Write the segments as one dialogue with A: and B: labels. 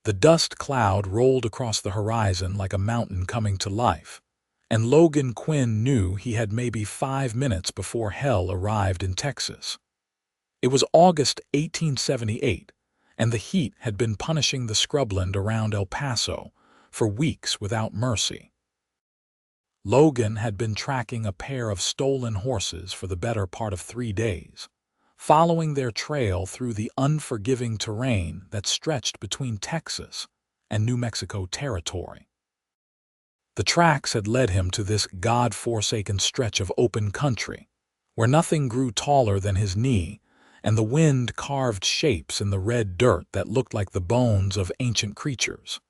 A: The dust cloud rolled across the horizon like a mountain coming to life, and Logan Quinn knew he had maybe 5 minutes before hell arrived in Texas. It was August 1878, and the heat had been punishing the scrubland around El Paso for weeks without mercy. Logan had been tracking a pair of stolen horses for the better part of 3 days, following their trail through the unforgiving terrain that stretched between Texas and New Mexico territory. The tracks had led him to this God-forsaken stretch of open country, where nothing grew taller than his knee, and the wind carved shapes in the red dirt that looked like the bones of ancient creatures.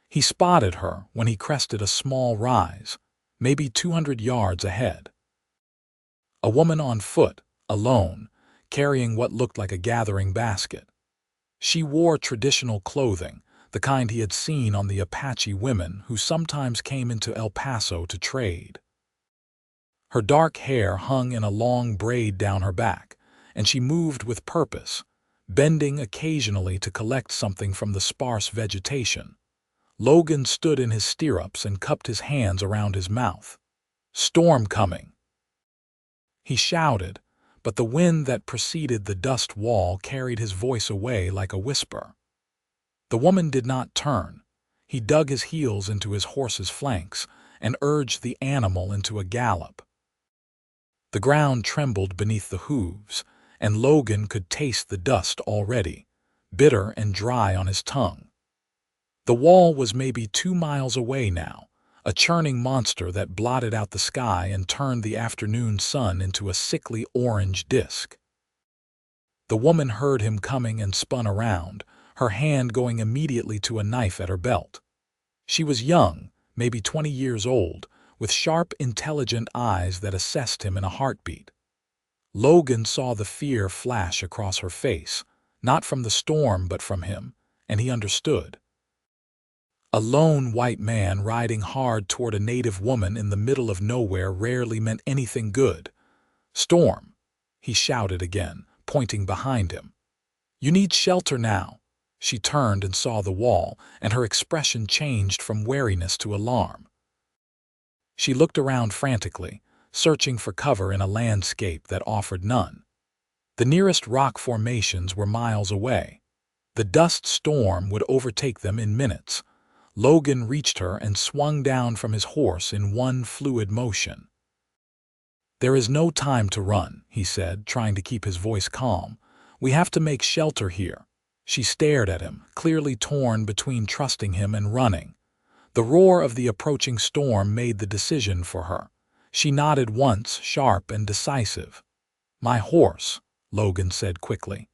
A: He spotted her when he crested a small rise, maybe 200 yards ahead. A woman on foot, alone, carrying what looked like a gathering basket. She wore traditional clothing, the kind he had seen on the Apache women who sometimes came into El Paso to trade. Her dark hair hung in a long braid down her back, and she moved with purpose, bending occasionally to collect something from the sparse vegetation. Logan stood in his stirrups and cupped his hands around his mouth. "Storm coming!" he shouted, but the wind that preceded the dust wall carried his voice away like a whisper. The woman did not turn. He dug his heels into his horse's flanks and urged the animal into a gallop. The ground trembled beneath the hooves, and Logan could taste the dust already, bitter and dry on his tongue. The wall was maybe 2 miles away now, a churning monster that blotted out the sky and turned the afternoon sun into a sickly orange disk. The woman heard him coming and spun around, her hand going immediately to a knife at her belt. She was young, maybe 20 years old, with sharp, intelligent eyes that assessed him in a heartbeat. Logan saw the fear flash across her face, not from the storm but from him, and he understood. A lone white man riding hard toward a native woman in the middle of nowhere rarely meant anything good. "Storm!" he shouted again, pointing behind him. "You need shelter now." She turned and saw the wall, and her expression changed from wariness to alarm. She looked around frantically, searching for cover in a landscape that offered none. The nearest rock formations were miles away. The dust storm would overtake them in minutes. Logan reached her and swung down from his horse in one fluid motion. "There is no time to run," he said, trying to keep his voice calm. "We have to make shelter here." She stared at him, clearly torn between trusting him and running. The roar of the approaching storm made the decision for her. She nodded once, sharp and decisive. "My horse," Logan said quickly.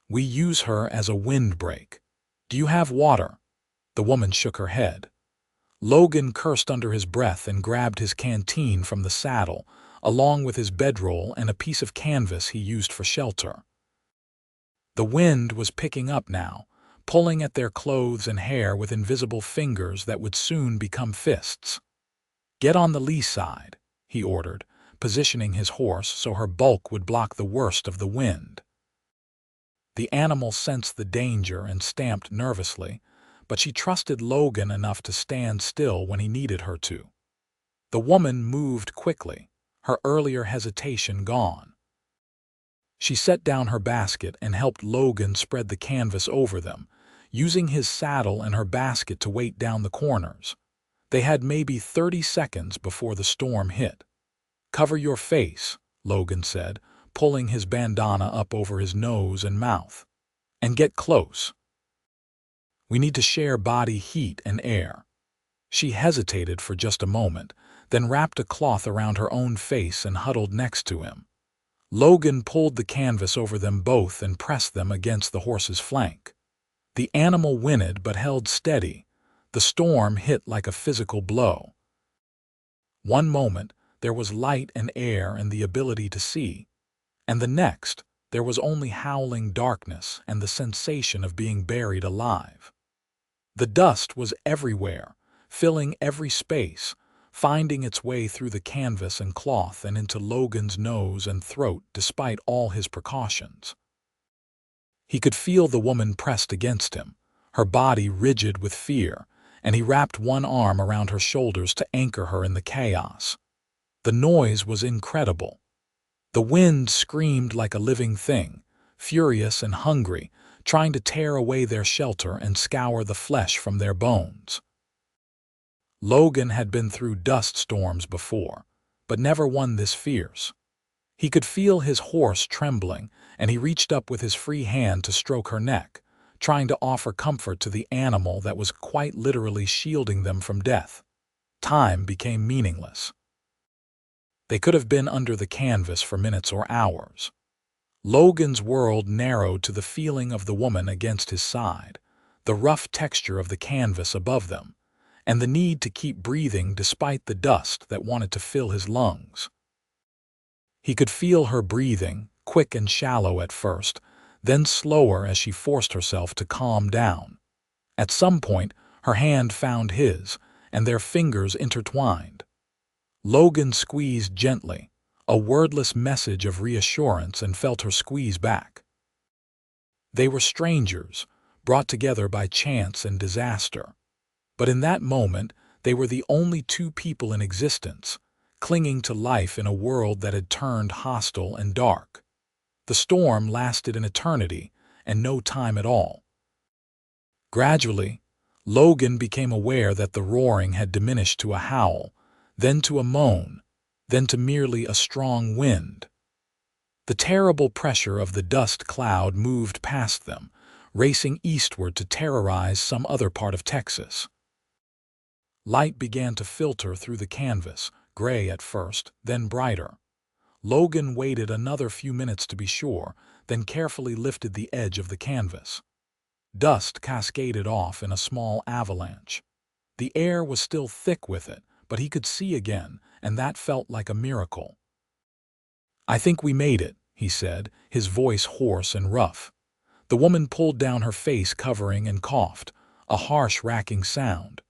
A: "We use her as a windbreak. Do you have water?" The woman shook her head. Logan cursed under his breath and grabbed his canteen from the saddle, along with his bedroll and a piece of canvas he used for shelter. The wind was picking up now, pulling at their clothes and hair with invisible fingers that would soon become fists. "Get on the lee side," he ordered, positioning his horse so her bulk would block the worst of the wind. The animal sensed the danger and stamped nervously, but she trusted Logan enough to stand still when he needed her to. The woman moved quickly, her earlier hesitation gone. She set down her basket and helped Logan spread the canvas over them, using his saddle and her basket to weight down the corners. They had maybe 30 seconds before the storm hit. "Cover your face," Logan said, pulling his bandana up over his nose and mouth. "And get close. We need to share body heat and air." She hesitated for just a moment, then wrapped a cloth around her own face and huddled next to him. Logan pulled the canvas over them both and pressed them against the horse's flank. The animal whinnied but held steady. The storm hit like a physical blow. One moment, there was light and air and the ability to see, and the next, there was only howling darkness and the sensation of being buried alive. The dust was everywhere, filling every space, finding its way through the canvas and cloth and into Logan's nose and throat despite all his precautions. He could feel the woman pressed against him, her body rigid with fear, and he wrapped one arm around her shoulders to anchor her in the chaos. The noise was incredible. The wind screamed like a living thing, furious and hungry, trying to tear away their shelter and scour the flesh from their bones. Logan had been through dust storms before, but never one this fierce. He could feel his horse trembling, and he reached up with his free hand to stroke her neck, trying to offer comfort to the animal that was quite literally shielding them from death. Time became meaningless. They could have been under the canvas for minutes or hours. Logan's world narrowed to the feeling of the woman against his side, the rough texture of the canvas above them, and the need to keep breathing despite the dust that wanted to fill his lungs. He could feel her breathing, quick and shallow at first, then slower as she forced herself to calm down. At some point, her hand found his, and their fingers intertwined. Logan squeezed gently, a wordless message of reassurance, and felt her squeeze back. They were strangers, brought together by chance and disaster. But in that moment, they were the only two people in existence, clinging to life in a world that had turned hostile and dark. The storm lasted an eternity, and no time at all. Gradually, Logan became aware that the roaring had diminished to a howl, then to a moan, then to merely a strong wind. The terrible pressure of the dust cloud moved past them, racing eastward to terrorize some other part of Texas. Light began to filter through the canvas, gray at first, then brighter. Logan waited another few minutes to be sure, then carefully lifted the edge of the canvas. Dust cascaded off in a small avalanche. The air was still thick with it, but he could see again, and that felt like a miracle. "I think we made it," he said, his voice hoarse and rough. The woman pulled down her face covering and coughed, a harsh racking sound.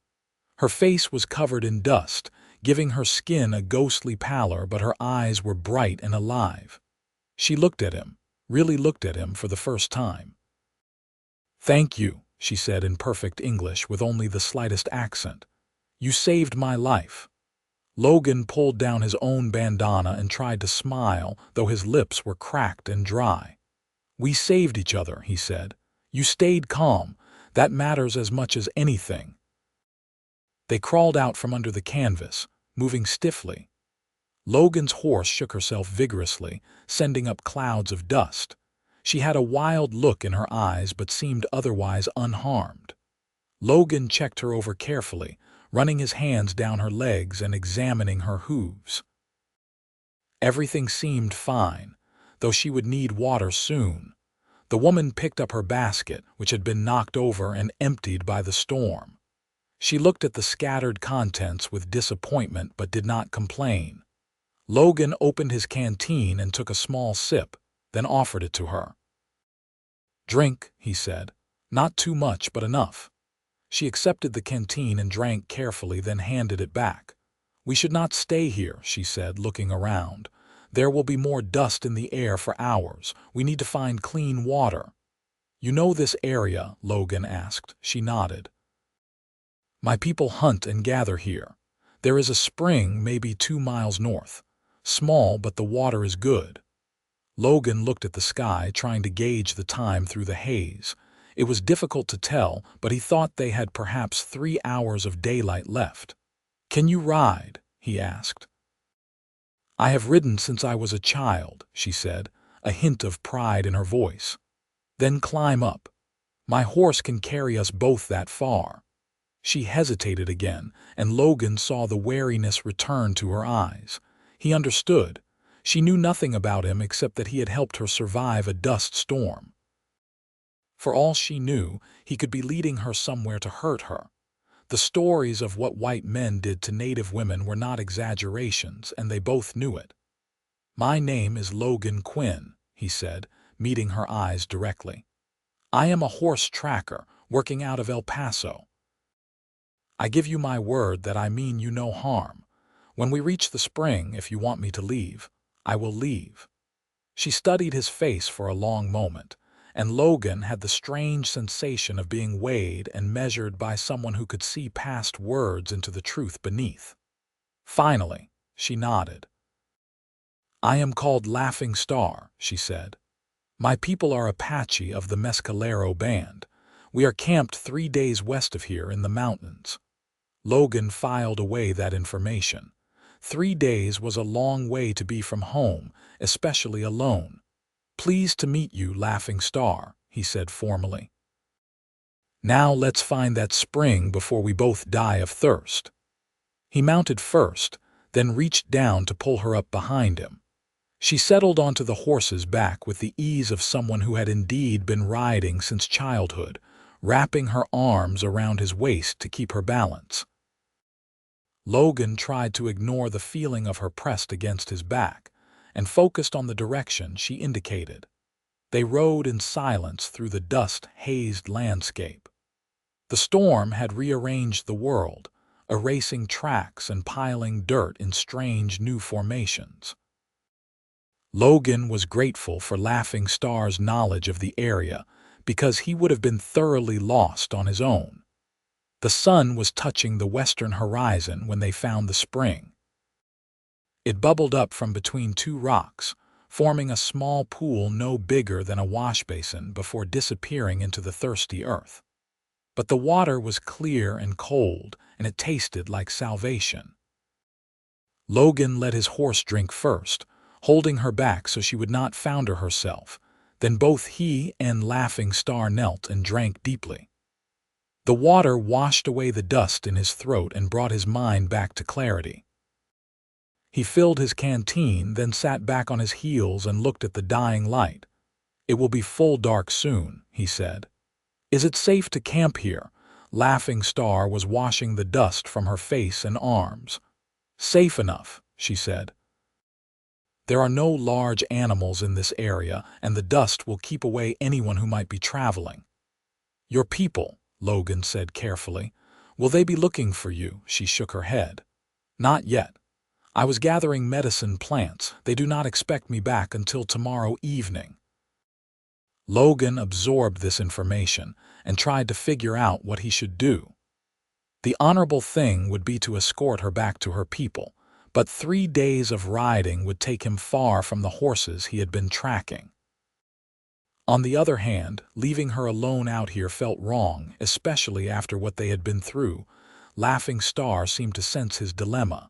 A: Her face was covered in dust, giving her skin a ghostly pallor, but her eyes were bright and alive. She looked at him, really looked at him for the first time. "Thank you," she said in perfect English with only the slightest accent. "You saved my life." Logan pulled down his own bandana and tried to smile, though his lips were cracked and dry. "We saved each other," he said. "You stayed calm. That matters as much as anything." They crawled out from under the canvas, moving stiffly. Logan's horse shook herself vigorously, sending up clouds of dust. She had a wild look in her eyes but seemed otherwise unharmed. Logan checked her over carefully, running his hands down her legs and examining her hooves. Everything seemed fine, though she would need water soon. The woman picked up her basket, which had been knocked over and emptied by the storm. She looked at the scattered contents with disappointment but did not complain. Logan opened his canteen and took a small sip, then offered it to her. "Drink," he said. "Not too much, but enough." She accepted the canteen and drank carefully, then handed it back. "We should not stay here," she said, looking around. "There will be more dust in the air for hours. We need to find clean water." "You know this area?" Logan asked. She nodded. "My people hunt and gather here. There is a spring maybe 2 miles north. Small, but the water is good." Logan looked at the sky, trying to gauge the time through the haze. It was difficult to tell, but he thought they had perhaps 3 hours of daylight left. "Can you ride?" he asked. "I have ridden since I was a child," she said, a hint of pride in her voice. "Then climb up. My horse can carry us both that far." She hesitated again, and Logan saw the wariness return to her eyes. He understood. She knew nothing about him except that he had helped her survive a dust storm. For all she knew, he could be leading her somewhere to hurt her. The stories of what white men did to Native women were not exaggerations, and they both knew it. "My name is Logan Quinn," he said, meeting her eyes directly. "I am a horse tracker, working out of El Paso. I give you my word that I mean you no harm. When we reach the spring, if you want me to leave, I will leave." She studied his face for a long moment, and Logan had the strange sensation of being weighed and measured by someone who could see past words into the truth beneath. Finally, she nodded. "I am called Laughing Star," she said. "My people are Apache of the Mescalero band. We are camped 3 days west of here in the mountains." Logan filed away that information. 3 days was a long way to be from home, especially alone. "Pleased to meet you, Laughing Star," he said formally. "Now let's find that spring before we both die of thirst." He mounted first, then reached down to pull her up behind him. She settled onto the horse's back with the ease of someone who had indeed been riding since childhood, wrapping her arms around his waist to keep her balance. Logan tried to ignore the feeling of her pressed against his back and focused on the direction she indicated. They rode in silence through the dust-hazed landscape. The storm had rearranged the world, erasing tracks and piling dirt in strange new formations. Logan was grateful for Laughing Star's knowledge of the area because he would have been thoroughly lost on his own. The sun was touching the western horizon when they found the spring. It bubbled up from between 2 rocks, forming a small pool no bigger than a wash basin before disappearing into the thirsty earth. But the water was clear and cold, and it tasted like salvation. Logan let his horse drink first, holding her back so she would not founder herself. Then both he and Laughing Star knelt and drank deeply. The water washed away the dust in his throat and brought his mind back to clarity. He filled his canteen, then sat back on his heels and looked at the dying light. "It will be full dark soon," he said. "Is it safe to camp here?" Laughing Star was washing the dust from her face and arms. "Safe enough," she said. "There are no large animals in this area, and the dust will keep away anyone who might be traveling." "Your people," Logan said carefully. "Will they be looking for you?" She shook her head. "Not yet. I was gathering medicine plants. They do not expect me back until tomorrow evening." Logan absorbed this information and tried to figure out what he should do. The honorable thing would be to escort her back to her people, but 3 days of riding would take him far from the horses he had been tracking. On the other hand, leaving her alone out here felt wrong, especially after what they had been through. Laughing Star seemed to sense his dilemma.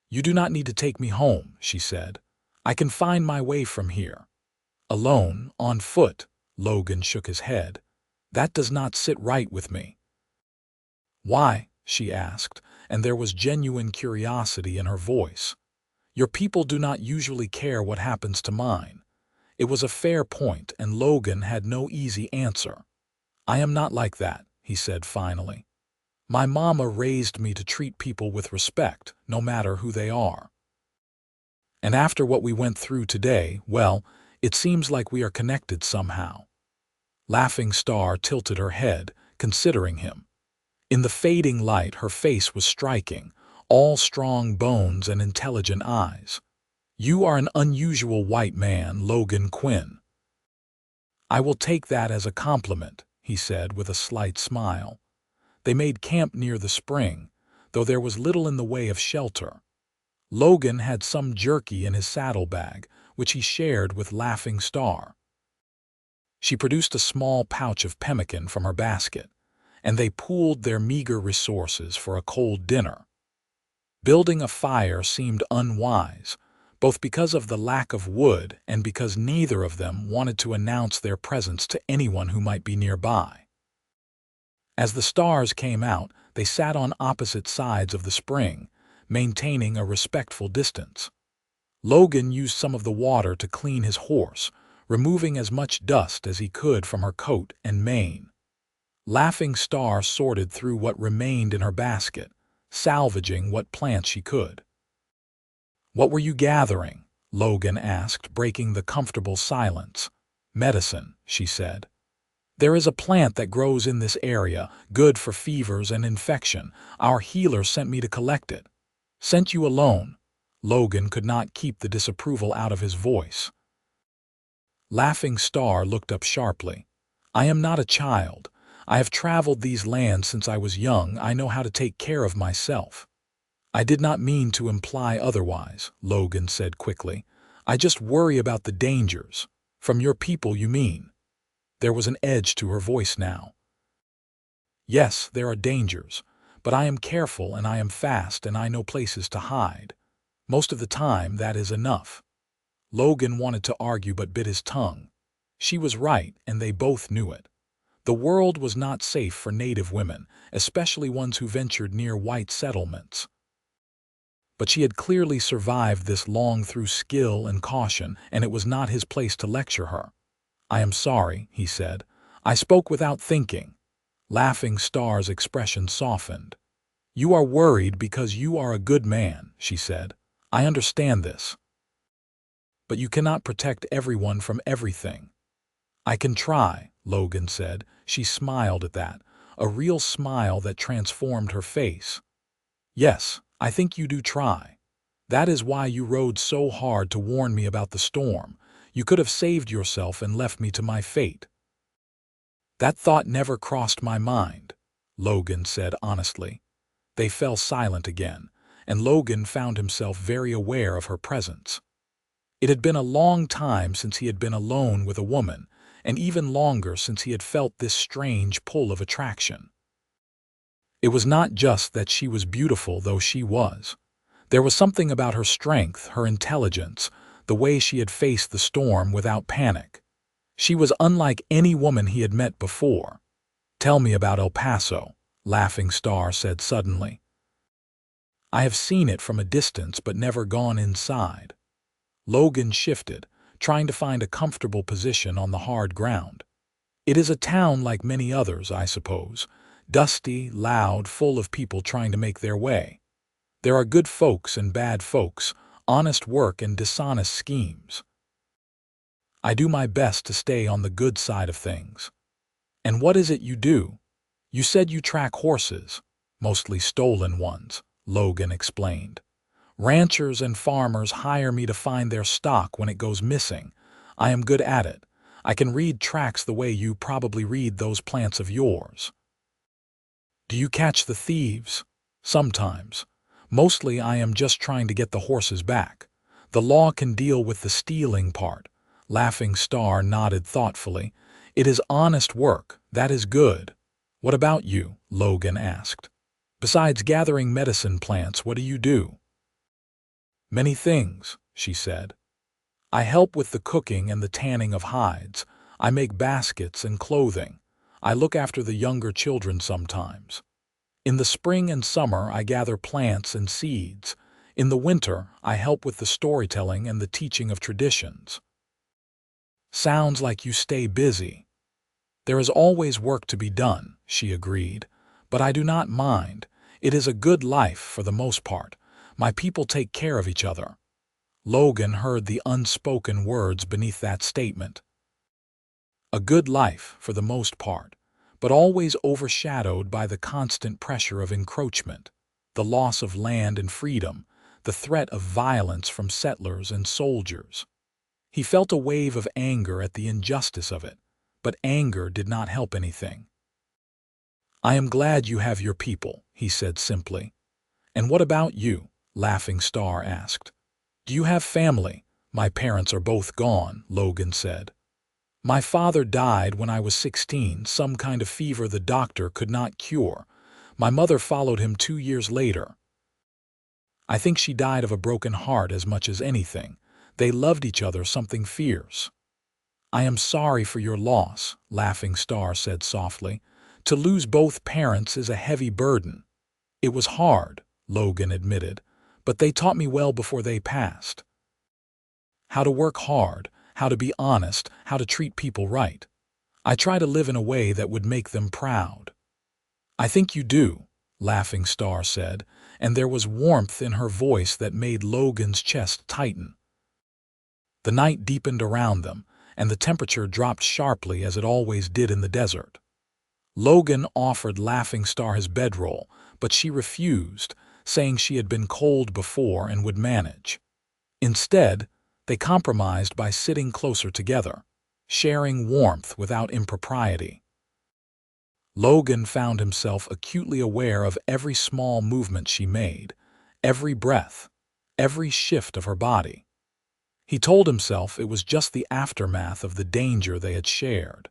A: "You do not need to take me home," she said. "I can find my way from here." "Alone, on foot?" Logan shook his head. "That does not sit right with me." "Why?" she asked, and there was genuine curiosity in her voice. "Your people do not usually care what happens to mine." It was a fair point, and Logan had no easy answer. "I am not like that," he said finally. "My mama raised me to treat people with respect, no matter who they are. And after what we went through today, well, it seems like we are connected somehow." Laughing Star tilted her head, considering him. In the fading light, her face was striking, all strong bones and intelligent eyes. "You are an unusual white man, Logan Quinn." "I will take that as a compliment," he said with a slight smile. They made camp near the spring, though there was little in the way of shelter. Logan had some jerky in his saddlebag, which he shared with Laughing Star. She produced a small pouch of pemmican from her basket, and they pooled their meager resources for a cold dinner. Building a fire seemed unwise, both because of the lack of wood and because neither of them wanted to announce their presence to anyone who might be nearby. As the stars came out, they sat on opposite sides of the spring, maintaining a respectful distance. Logan used some of the water to clean his horse, removing as much dust as he could from her coat and mane. Laughing Star sorted through what remained in her basket, salvaging what plants she could. "What were you gathering?" Logan asked, breaking the comfortable silence. "Medicine," she said. "There is a plant that grows in this area, good for fevers and infection. Our healer sent me to collect it." "Sent you alone?" Logan could not keep the disapproval out of his voice. Laughing Star looked up sharply. I am not a child. I have traveled these lands since I was young. I know how to take care of myself. I did not mean to imply otherwise, Logan said quickly. I just worry about the dangers. From your people, you mean? There was an edge to her voice now. Yes, there are dangers, but I am careful and I am fast and I know places to hide. Most of the time, that is enough. Logan wanted to argue but bit his tongue. She was right, and they both knew it. The world was not safe for native women, especially ones who ventured near white settlements. But she had clearly survived this long through skill and caution, and it was not his place to lecture her. I am sorry, he said. I spoke without thinking. Laughing Star's expression softened. You are worried because you are a good man, she said. I understand this. But you cannot protect everyone from everything. I can try, Logan said. She smiled at that, a real smile that transformed her face. Yes, I think you do try. That is why you rode so hard to warn me about the storm. You could have saved yourself and left me to my fate. That thought never crossed my mind, Logan said honestly. They fell silent again, and Logan found himself very aware of her presence. It had been a long time since he had been alone with a woman, and even longer since he had felt this strange pull of attraction. It was not just that she was beautiful, though she was. There was something about her strength, her intelligence, the way she had faced the storm without panic. She was unlike any woman he had met before. Tell me about El Paso, Laughing Star said suddenly. I have seen it from a distance but never gone inside. Logan shifted, trying to find a comfortable position on the hard ground. It is a town like many others, I suppose. Dusty, loud, full of people trying to make their way. There are good folks and bad folks, honest work and dishonest schemes. I do my best to stay on the good side of things. And what is it you do? You said you track horses, mostly stolen ones, Logan explained. Ranchers and farmers hire me to find their stock when it goes missing. I am good at it. I can read tracks the way you probably read those plants of yours. Do you catch the thieves? Sometimes. Mostly I am just trying to get the horses back. The law can deal with the stealing part. Laughing Star nodded thoughtfully. It is honest work. That is good. What about you? Logan asked. Besides gathering medicine plants, what do you do? Many things, she said. I help with the cooking and the tanning of hides. I make baskets and clothing. I look after the younger children sometimes. In the spring and summer, I gather plants and seeds. In the winter, I help with the storytelling and the teaching of traditions. Sounds like you stay busy. There is always work to be done, she agreed. But I do not mind. It is a good life for the most part. My people take care of each other. Logan heard the unspoken words beneath that statement. A good life for the most part, but always overshadowed by the constant pressure of encroachment, the loss of land and freedom, the threat of violence from settlers and soldiers. He felt a wave of anger at the injustice of it, but anger did not help anything. I am glad you have your people, he said simply. And what about you? Laughing Star asked. Do you have family? My parents are both gone, Logan said. My father died when I was 16, some kind of fever the doctor could not cure. My mother followed him 2 years later. I think she died of a broken heart as much as anything. They loved each other something fierce. I am sorry for your loss, Laughing Star said softly. To lose both parents is a heavy burden. It was hard, Logan admitted, but they taught me well before they passed. How to work hard, how to be honest, how to treat people right. I try to live in a way that would make them proud. I think you do, Laughing Star said, and there was warmth in her voice that made Logan's chest tighten. The night deepened around them, and the temperature dropped sharply as it always did in the desert. Logan offered Laughing Star his bedroll, but she refused, saying she had been cold before and would manage. Instead, they compromised by sitting closer together. sharing warmth without impropriety. Logan found himself acutely aware of every small movement she made, every breath, every shift of her body. He told himself it was just the aftermath of the danger they had shared,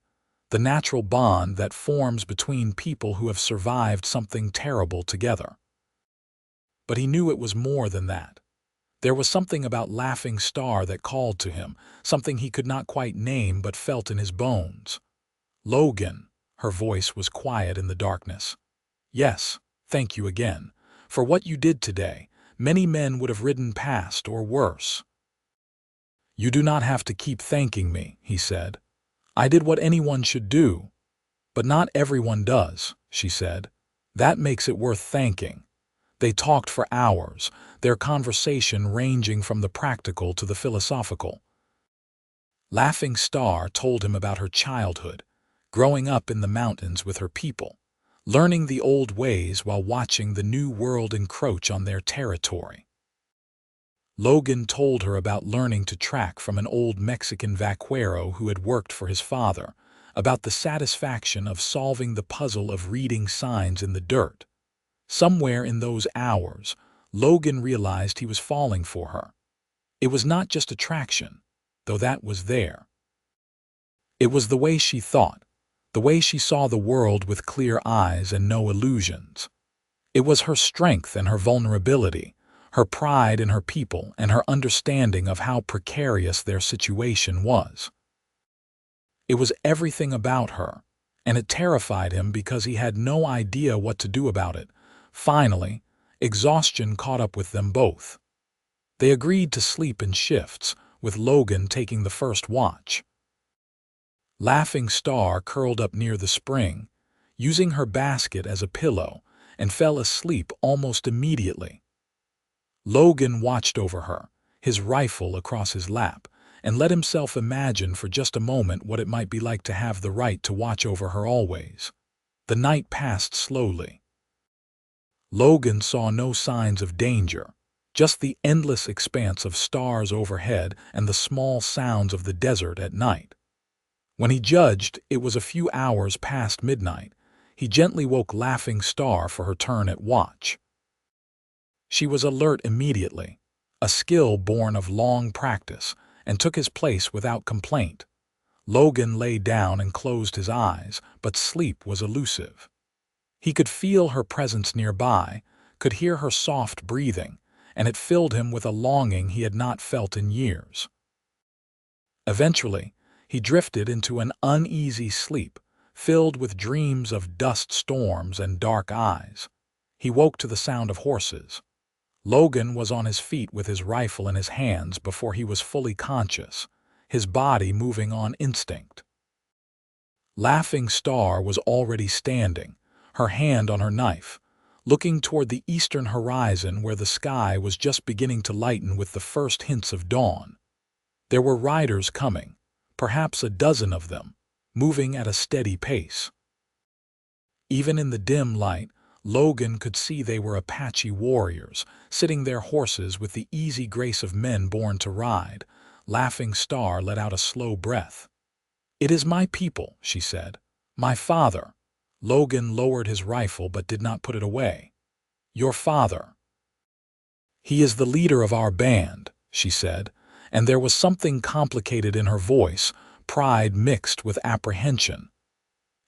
A: the natural bond that forms between people who have survived something terrible together. But he knew it was more than that. There was something about Laughing Star that called to him, something he could not quite name but felt in his bones. Logan, her voice was quiet in the darkness. Yes, thank you again. For what you did today, many men would have ridden past or worse. You do not have to keep thanking me, he said. I did what anyone should do. But not everyone does, she said. That makes it worth thanking. They talked for hours, their conversation ranging from the practical to the philosophical. Laughing Star told him about her childhood, growing up in the mountains with her people, learning the old ways while watching the new world encroach on their territory. Logan told her about learning to track from an old Mexican vaquero who had worked for his father, about the satisfaction of solving the puzzle of reading signs in the dirt. Somewhere in those hours, Logan realized he was falling for her. It was not just attraction, though that was there. It was the way she thought, the way she saw the world with clear eyes and no illusions. It was her strength and her vulnerability, her pride in her people and her understanding of how precarious their situation was. It was everything about her, and it terrified him because he had no idea what to do about it. Finally, exhaustion caught up with them both. They agreed to sleep in shifts, with Logan taking the first watch. Laughing Star curled up near the spring, using her basket as a pillow, and fell asleep almost immediately. Logan watched over her, his rifle across his lap, and let himself imagine for just a moment what it might be like to have the right to watch over her always. The night passed slowly. Logan saw no signs of danger, just the endless expanse of stars overhead and the small sounds of the desert at night. When he judged it was a few hours past midnight, he gently woke Laughing Star for her turn at watch. She was alert immediately, a skill born of long practice, and took his place without complaint. Logan lay down and closed his eyes, but sleep was elusive. He could feel her presence nearby, could hear her soft breathing, and it filled him with a longing he had not felt in years. Eventually, he drifted into an uneasy sleep, filled with dreams of dust storms and dark eyes. He woke to the sound of horses. Logan was on his feet with his rifle in his hands before he was fully conscious, his body moving on instinct. Laughing Star was already standing, her hand on her knife, looking toward the eastern horizon where the sky was just beginning to lighten with the first hints of dawn. There were riders coming, perhaps a dozen of them, moving at a steady pace. Even in the dim light, Logan could see they were Apache warriors, sitting their horses with the easy grace of men born to ride. Laughing Star let out a slow breath. "It is my people," she said. "My father." Logan lowered his rifle but did not put it away. "Your father." "He is the leader of our band," she said, and there was something complicated in her voice, pride mixed with apprehension.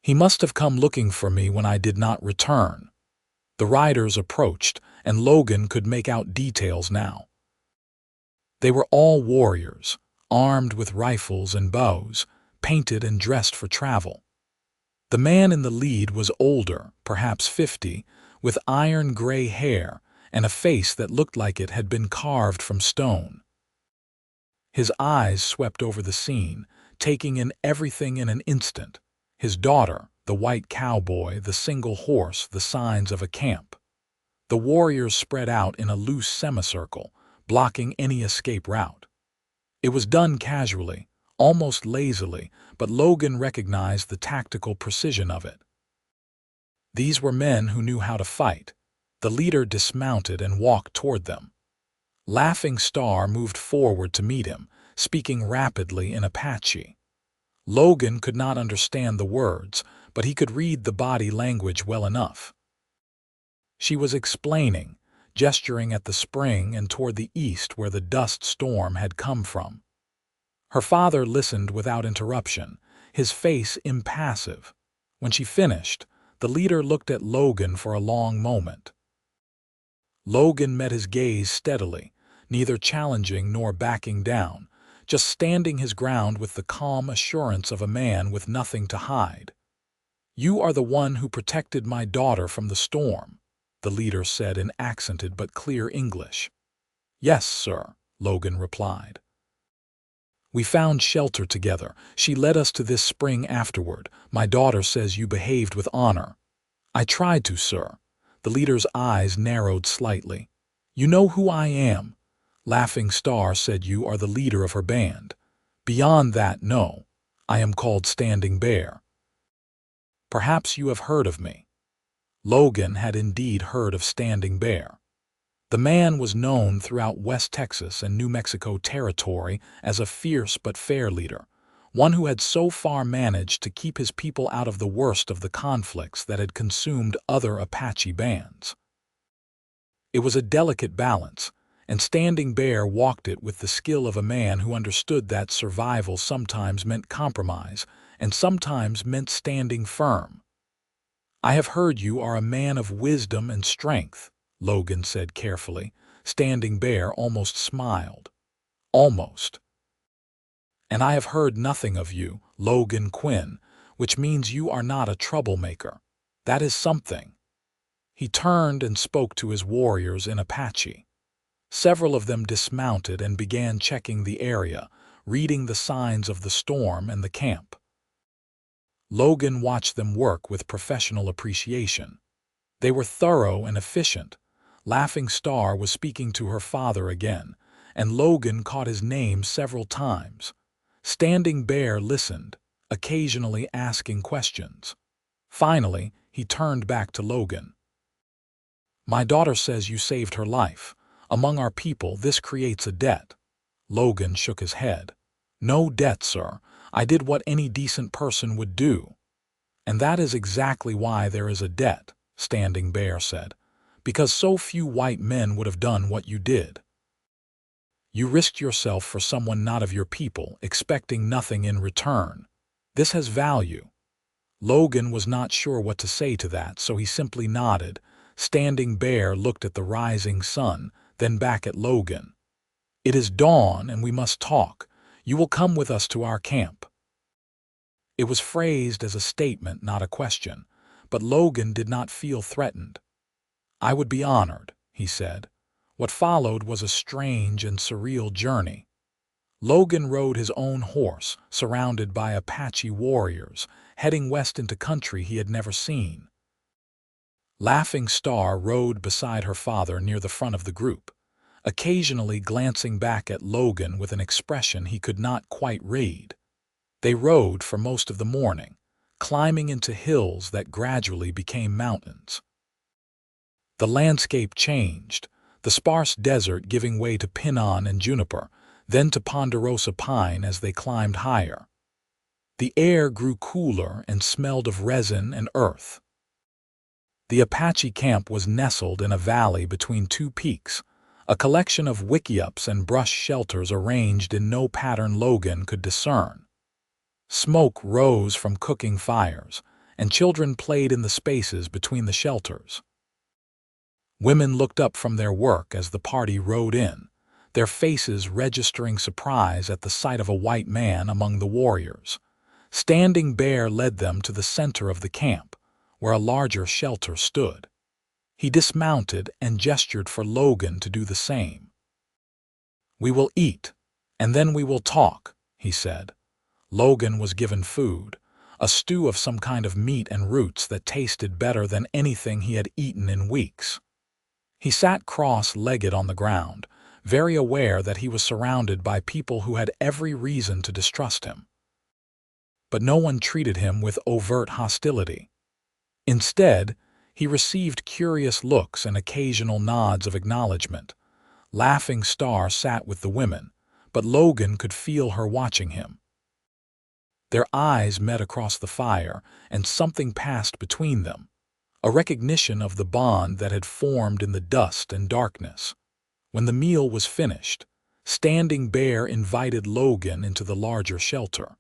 A: "He must have come looking for me when I did not return." The riders approached, and Logan could make out details now. They were all warriors, armed with rifles and bows, painted and dressed for travel. The man in the lead was older, perhaps 50, with iron-gray hair and a face that looked like it had been carved from stone. His eyes swept over the scene, taking in everything in an instant: his daughter, the white cowboy, the single horse, the signs of a camp. The warriors spread out in a loose semicircle, blocking any escape route. It was done casually, almost lazily, but Logan recognized the tactical precision of it. These were men who knew how to fight. The leader dismounted and walked toward them. Laughing Star moved forward to meet him, speaking rapidly in Apache. Logan could not understand the words, but he could read the body language well enough. She was explaining, gesturing at the spring and toward the east where the dust storm had come from. Her father listened without interruption, his face impassive. When she finished, the leader looked at Logan for a long moment. Logan met his gaze steadily, neither challenging nor backing down, just standing his ground with the calm assurance of a man with nothing to hide. "You are the one who protected my daughter from the storm," the leader said in accented but clear English. "Yes, sir," Logan replied. "We found shelter together. She led us to this spring afterward. My daughter says you behaved with honor." "I tried to, sir." The leader's eyes narrowed slightly. "You know who I am." Laughing Star said you are the leader of her band. "Beyond that, no. I am called Standing Bear." "Perhaps you have heard of me." Logan had indeed heard of Standing Bear. The man was known throughout West Texas and New Mexico territory as a fierce but fair leader, one who had so far managed to keep his people out of the worst of the conflicts that had consumed other Apache bands. It was a delicate balance, and Standing Bear walked it with the skill of a man who understood that survival sometimes meant compromise and sometimes meant standing firm. "I have heard you are a man of wisdom and strength," Logan said carefully. Standing Bear almost smiled. "Almost." "And I have heard nothing of you, Logan Quinn, which means you are not a troublemaker. That is something." He turned and spoke to his warriors in Apache. Several of them dismounted and began checking the area, reading the signs of the storm and the camp. Logan watched them work with professional appreciation. They were thorough and efficient. Laughing Star was speaking to her father again, and Logan caught his name several times. Standing Bear listened, occasionally asking questions. Finally, he turned back to Logan. "My daughter says you saved her life. Among our people, this creates a debt." Logan shook his head. "No debt, sir. I did what any decent person would do." "And that is exactly why there is a debt," Standing Bear said, "because so few white men would have done what you did. You risked yourself for someone not of your people, expecting nothing in return. This has value." Logan was not sure what to say to that, so he simply nodded. Standing Bear looked at the rising sun, then back at Logan. "It is dawn and we must talk. You will come with us to our camp." It was phrased as a statement, not a question, but Logan did not feel threatened. "I would be honored," he said. What followed was a strange and surreal journey. Logan rode his own horse, surrounded by Apache warriors, heading west into country he had never seen. Laughing Star rode beside her father near the front of the group, occasionally glancing back at Logan with an expression he could not quite read. They rode for most of the morning, climbing into hills that gradually became mountains. The landscape changed, the sparse desert giving way to pinon and juniper, then to ponderosa pine as they climbed higher. The air grew cooler and smelled of resin and earth. The Apache camp was nestled in a valley between two peaks, a collection of wickiups and brush shelters arranged in no pattern Logan could discern. Smoke rose from cooking fires, and children played in the spaces between the shelters. Women looked up from their work as the party rode in, their faces registering surprise at the sight of a white man among the warriors. Standing Bear led them to the center of the camp, where a larger shelter stood. He dismounted and gestured for Logan to do the same. "We will eat, and then we will talk," he said. Logan was given food, a stew of some kind of meat and roots that tasted better than anything he had eaten in weeks. He sat cross-legged on the ground, very aware that he was surrounded by people who had every reason to distrust him. But no one treated him with overt hostility. Instead, he received curious looks and occasional nods of acknowledgement. Laughing Star sat with the women, but Logan could feel her watching him. Their eyes met across the fire, and something passed between them, a recognition of the bond that had formed in the dust and darkness. When the meal was finished, Standing Bear invited Logan into the larger shelter.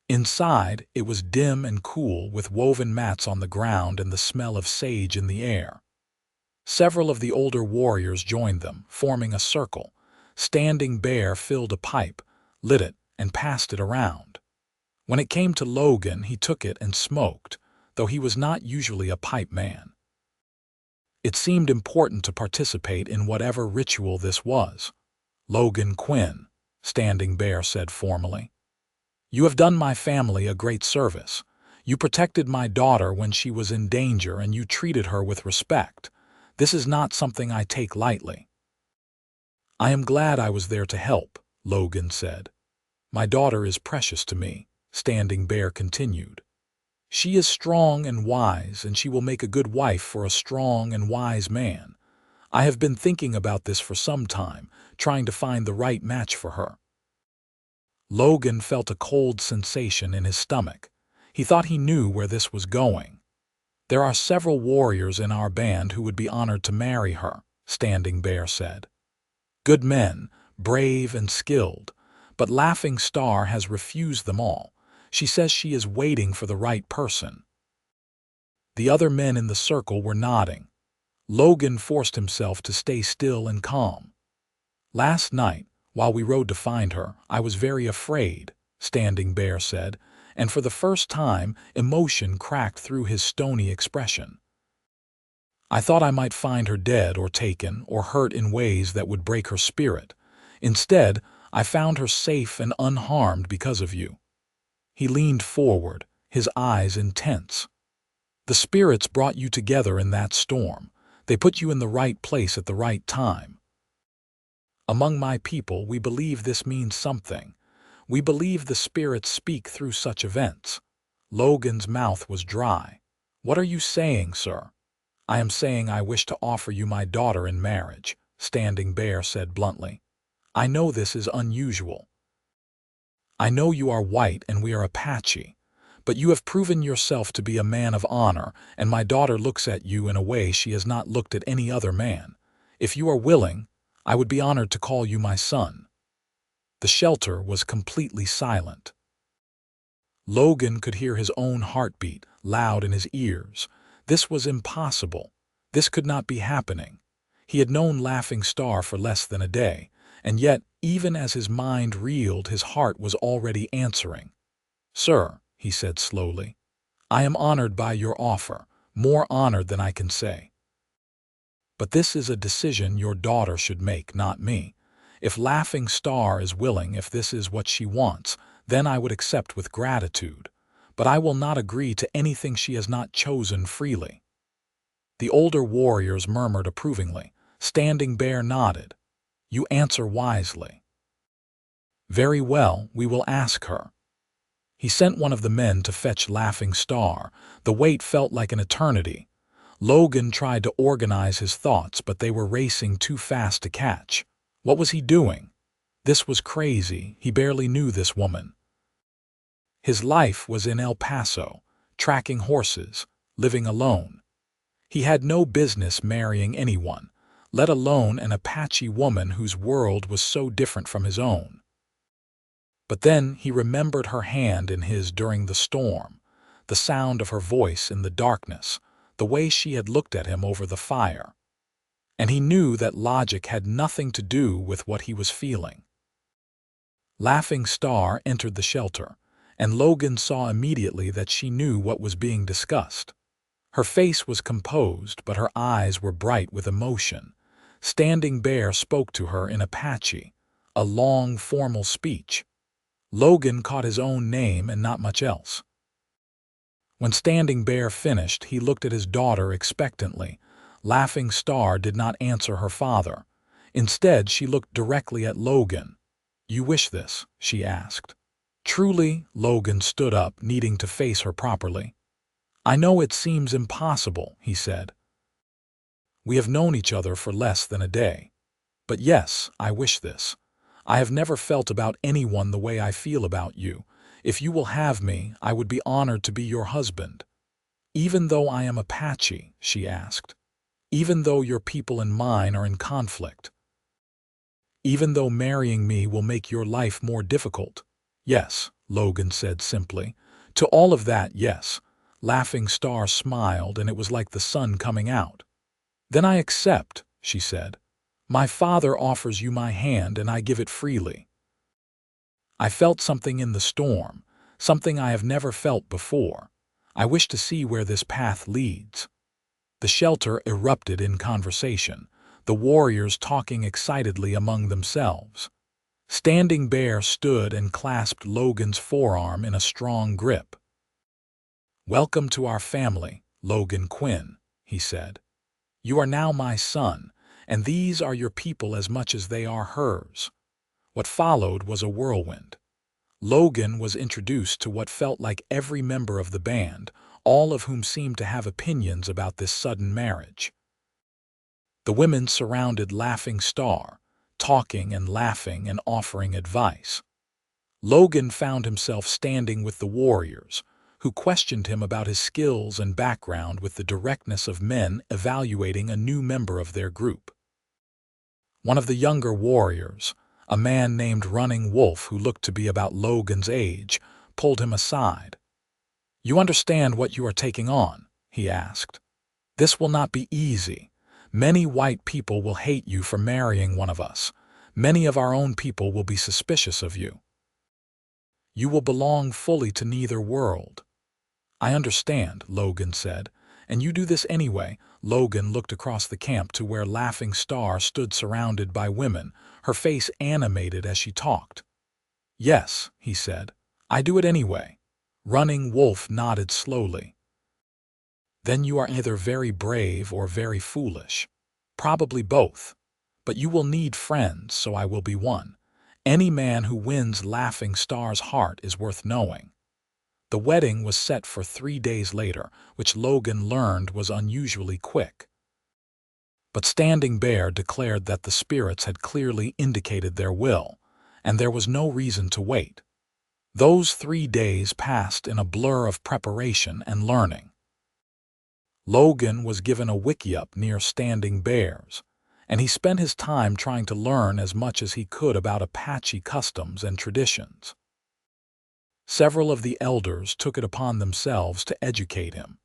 A: Inside, it was dim and cool, with woven mats on the ground and the smell of sage in the air. Several of the older warriors joined them, forming a circle. Standing Bear filled a pipe, lit it, and passed it around. When it came to Logan, he took it and smoked, though he was not usually a pipe man. It seemed important to participate in whatever ritual this was. "Logan Quinn," Standing Bear said formally. "You have done my family a great service. You protected my daughter when she was in danger, and you treated her with respect. This is not something I take lightly." "I am glad I was there to help," Logan said. "My daughter is precious to me," Standing Bear continued. "She is strong and wise, and she will make a good wife for a strong and wise man. I have been thinking about this for some time, trying to find the right match for her." Logan felt a cold sensation in his stomach. He thought he knew where this was going. "There are several warriors in our band who would be honored to marry her," Standing Bear said. "Good men, brave and skilled, but Laughing Star has refused them all. She says she is waiting for the right person." The other men in the circle were nodding. Logan forced himself to stay still and calm. "Last night, while we rode to find her, I was very afraid," Standing Bear said, and for the first time, emotion cracked through his stony expression. "I thought I might find her dead or taken or hurt in ways that would break her spirit. Instead, I found her safe and unharmed because of you." He leaned forward, his eyes intense. "The spirits brought you together in that storm. They put you in the right place at the right time. Among my people, we believe this means something. We believe the spirits speak through such events." Logan's mouth was dry. "What are you saying, sir?" "I am saying I wish to offer you my daughter in marriage," Standing Bear said bluntly. "I know this is unusual. I know you are white and we are Apache, but you have proven yourself to be a man of honor, and my daughter looks at you in a way she has not looked at any other man. If you are willing, I would be honored to call you my son." The shelter was completely silent. Logan could hear his own heartbeat, loud in his ears. This was impossible. This could not be happening. He had known Laughing Star for less than a day, and yet, even as his mind reeled, his heart was already answering. "Sir," he said slowly, "I am honored by your offer, more honored than I can say. But this is a decision your daughter should make, not me. If Laughing Star is willing, if this is what she wants, then I would accept with gratitude. But I will not agree to anything she has not chosen freely." The older warriors murmured approvingly. Standing Bear nodded. "You answer wisely." "Very well, we will ask her." He sent one of the men to fetch Laughing Star. The wait felt like an eternity. Logan tried to organize his thoughts, but they were racing too fast to catch. What was he doing? This was crazy. He barely knew this woman. His life was in El Paso, tracking horses, living alone. He had no business marrying anyone, let alone an Apache woman whose world was so different from his own. But then he remembered her hand in his during the storm, the sound of her voice in the darkness, the way she had looked at him over the fire. And he knew that logic had nothing to do with what he was feeling. Laughing Star entered the shelter, and Logan saw immediately that she knew what was being discussed. Her face was composed, but her eyes were bright with emotion. Standing Bear spoke to her in Apache, a long, formal speech. Logan caught his own name and not much else. When Standing Bear finished, he looked at his daughter expectantly. Laughing Star did not answer her father. Instead, she looked directly at Logan. "You wish this?" she asked. "Truly," Logan stood up, needing to face her properly. "I know it seems impossible," he said. "We have known each other for less than a day. But yes, I wish this. I have never felt about anyone the way I feel about you. If you will have me, I would be honored to be your husband. Even though I am Apache, she asked. Even though your people and mine are in conflict. Even though marrying me will make your life more difficult. Yes, Logan said simply. To all of that, yes. Laughing Star smiled, and it was like the sun coming out. Then I accept, she said. My father offers you my hand, and I give it freely. I felt something in the storm, something I have never felt before. I wish to see where this path leads. The shelter erupted in conversation, the warriors talking excitedly among themselves. Standing Bear stood and clasped Logan's forearm in a strong grip. Welcome to our family, Logan Quinn, he said. You are now my son, and these are your people as much as they are hers. What followed was a whirlwind. Logan was introduced to what felt like every member of the band, all of whom seemed to have opinions about this sudden marriage. The women surrounded Laughing Star, talking and laughing and offering advice. Logan found himself standing with the warriors, who questioned him about his skills and background with the directness of men evaluating a new member of their group. One of the younger warriors, a man named Running Wolf who looked to be about Logan's age, pulled him aside. You understand what you are taking on? He asked. This will not be easy. Many white people will hate you for marrying one of us. Many of our own people will be suspicious of you. You will belong fully to neither world. I understand, Logan said. And you do this anyway. Logan looked across the camp to where Laughing Star stood surrounded by women, her face animated as she talked. Yes, he said. I do it anyway. Running Wolf nodded slowly. Then you are either very brave or very foolish. Probably both. But you will need friends, so I will be one. Any man who wins Laughing Star's heart is worth knowing. The wedding was set for 3 days later, which Logan learned was unusually quick. But Standing Bear declared that the spirits had clearly indicated their will, and there was no reason to wait. Those 3 days passed in a blur of preparation and learning. Logan was given a wickiup near Standing Bear's, and he spent his time trying to learn as much as he could about Apache customs and traditions. Several of the elders took it upon themselves to educate him,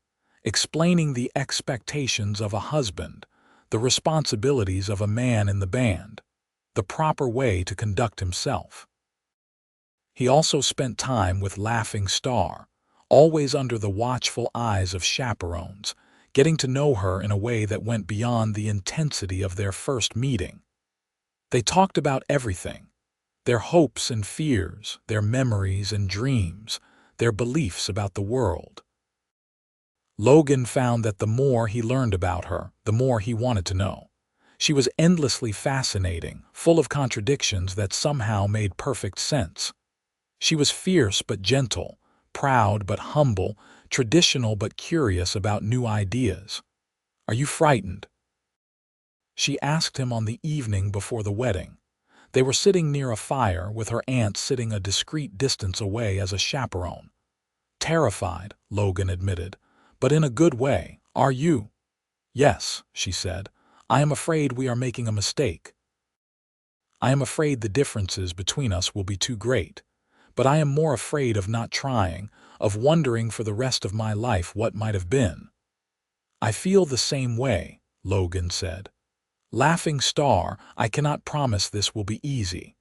A: explaining the expectations of a husband, the responsibilities of a man in the band, the proper way to conduct himself. He also spent time with Laughing Star, always under the watchful eyes of chaperones, getting to know her in a way that went beyond the intensity of their first meeting. They talked about everything. Their hopes and fears, their memories and dreams, their beliefs about the world. Logan found that the more he learned about her, the more he wanted to know. She was endlessly fascinating, full of contradictions that somehow made perfect sense. She was fierce but gentle, proud but humble, traditional but curious about new ideas. Are you frightened? She asked him on the evening before the wedding. They were sitting near a fire with her aunt sitting a discreet distance away as a chaperone. Terrified, Logan admitted, but in a good way. Are you? Yes, she said. I am afraid we are making a mistake. I am afraid the differences between us will be too great. But I am more afraid of not trying, of wondering for the rest of my life what might have been. I feel the same way, Logan said. Laughing Star, I cannot promise this will be easy.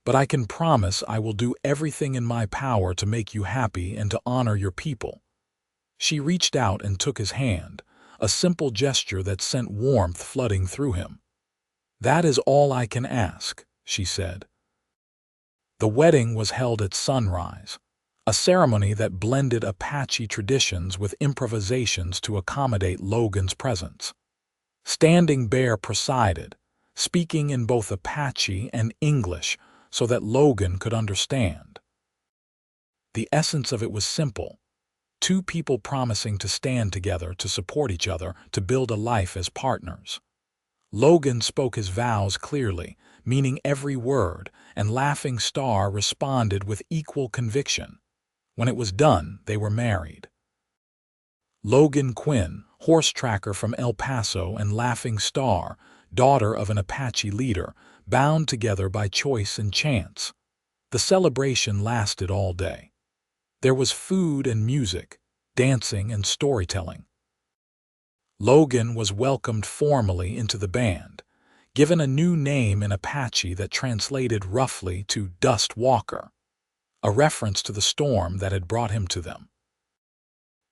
A: But I can promise I will do everything in my power to make you happy and to honor your people. She reached out and took his hand, a simple gesture that sent warmth flooding through him. That is all I can ask, she said. The wedding was held at sunrise, a ceremony that blended Apache traditions with improvisations to accommodate Logan's presence. Standing Bear presided, speaking in both Apache and English so that Logan could understand. The essence of it was simple. Two people promising to stand together, to support each other, to build a life as partners. Logan spoke his vows clearly, meaning every word, and Laughing Star responded with equal conviction. When it was done, they were married. Logan Quinn, horse tracker from El Paso, and Laughing Star, daughter of an Apache leader, bound together by choice and chance. The celebration lasted all day. There was food and music, dancing and storytelling. Logan was welcomed formally into the band, given a new name in Apache that translated roughly to Dust Walker, a reference to the storm that had brought him to them.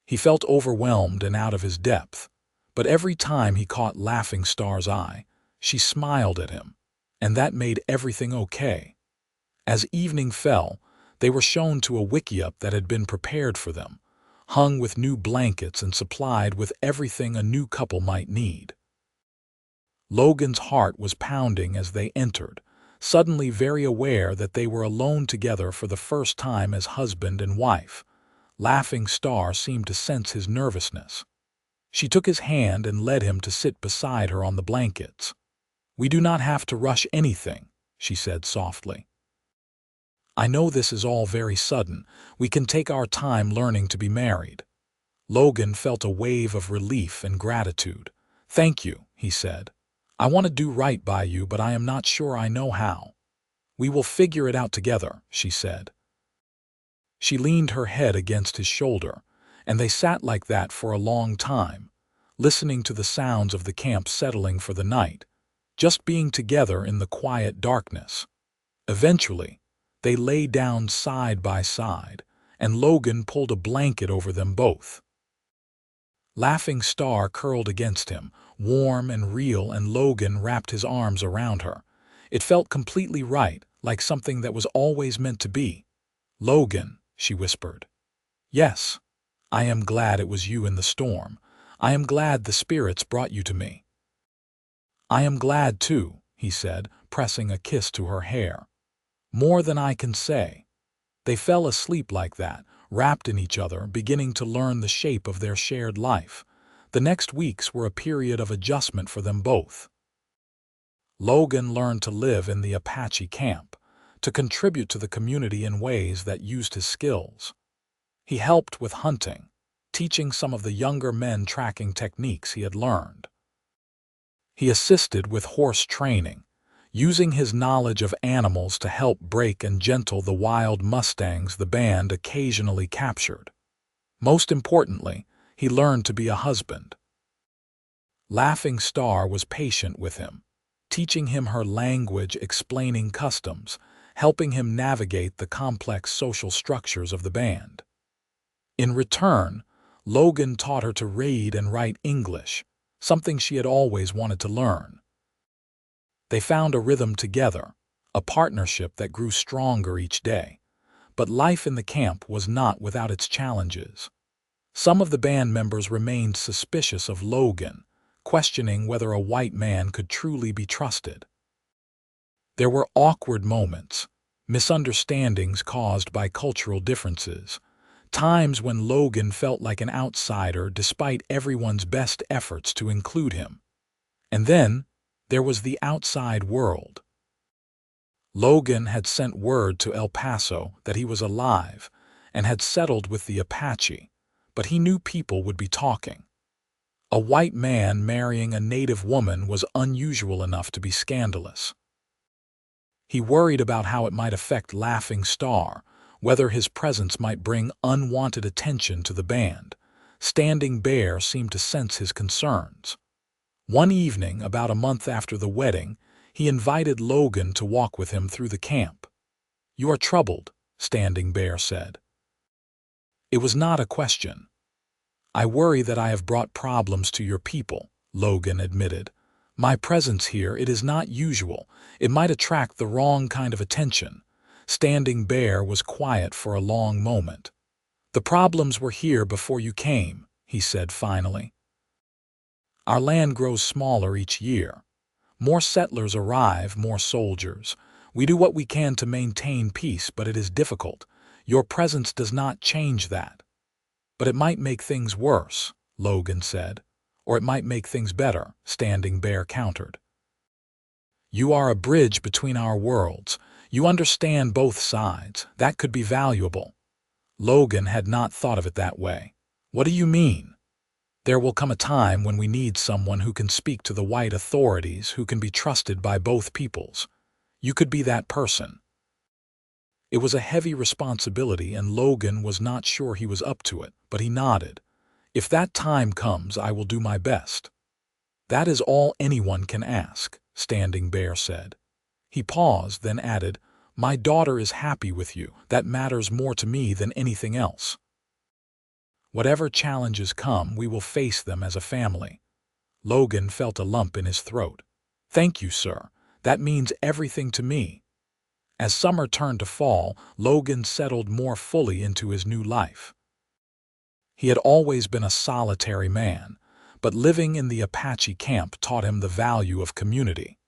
A: He felt overwhelmed and out of his depth, but every time he caught Laughing Star's eye, she smiled at him, and that made everything okay. As evening fell, they were shown to a wickiup that had been prepared for them, hung with new blankets and supplied with everything a new couple might need. Logan's heart was pounding as they entered, suddenly very aware that they were alone together for the first time as husband and wife. Laughing Star seemed to sense his nervousness. She took his hand and led him to sit beside her on the blankets. "We do not have to rush anything," she said softly. "I know this is all very sudden. We can take our time learning to be married." Logan felt a wave of relief and gratitude. "Thank you," he said. "I want to do right by you, but I am not sure I know how." "We will figure it out together," she said. She leaned her head against his shoulder, and they sat like that for a long time, listening to the sounds of the camp settling for the night, just being together in the quiet darkness. Eventually, they lay down side by side, and Logan pulled a blanket over them both. Laughing Star curled against him, warm and real, and Logan wrapped his arms around her. It felt completely right, like something that was always meant to be. "Logan," she whispered. "Yes, I am glad it was you in the storm. I am glad the spirits brought you to me." "I am glad too," he said, pressing a kiss to her hair. "More than I can say." They fell asleep like that, wrapped in each other, beginning to learn the shape of their shared life. The next weeks were a period of adjustment for them both. Logan learned to live in the Apache camp, to contribute to the community in ways that used his skills. He helped with hunting, teaching some of the younger men tracking techniques he had learned. He assisted with horse training, using his knowledge of animals to help break and gentle the wild mustangs the band occasionally captured. Most importantly, he learned to be a husband. Laughing Star was patient with him, teaching him her language, explaining customs, helping him navigate the complex social structures of the band. In return, Logan taught her to read and write English, something she had always wanted to learn. They found a rhythm together, a partnership that grew stronger each day. But life in the camp was not without its challenges. Some of the band members remained suspicious of Logan, questioning whether a white man could truly be trusted. There were awkward moments, misunderstandings caused by cultural differences, times when Logan felt like an outsider despite everyone's best efforts to include him. And then, there was the outside world. Logan had sent word to El Paso that he was alive and had settled with the Apache, but he knew people would be talking. A white man marrying a native woman was unusual enough to be scandalous. He worried about how it might affect Laughing Star, whether his presence might bring unwanted attention to the band. Standing Bear seemed to sense his concerns. One evening, about a month after the wedding, he invited Logan to walk with him through the camp. "You are troubled," Standing Bear said. It was not a question. "I worry that I have brought problems to your people," Logan admitted. "My presence here, it is not usual. It might attract the wrong kind of attention." Standing Bear was quiet for a long moment. "The problems were here before you came," he said finally. "Our land grows smaller each year. More settlers arrive, more soldiers. We do what we can to maintain peace, but it is difficult. Your presence does not change that." "But it might make things worse," Logan said. "Or it might make things better," Standing Bear countered. You are a bridge between our worlds. You understand both sides. That could be valuable. Logan had not thought of it that way. What do you mean? There will come a time when we need someone who can speak to the white authorities, who can be trusted by both peoples. You could be that person. It was a heavy responsibility, and Logan was not sure he was up to it, but he nodded. If that time comes, I will do my best. That is all anyone can ask, Standing Bear said. He paused, then added, My daughter is happy with you. That matters more to me than anything else. Whatever challenges come, we will face them as a family. Logan felt a lump in his throat. Thank you, sir. That means everything to me. As summer turned to fall, Logan settled more fully into his new life. He had always been a solitary man, but living in the Apache camp taught him the value of community.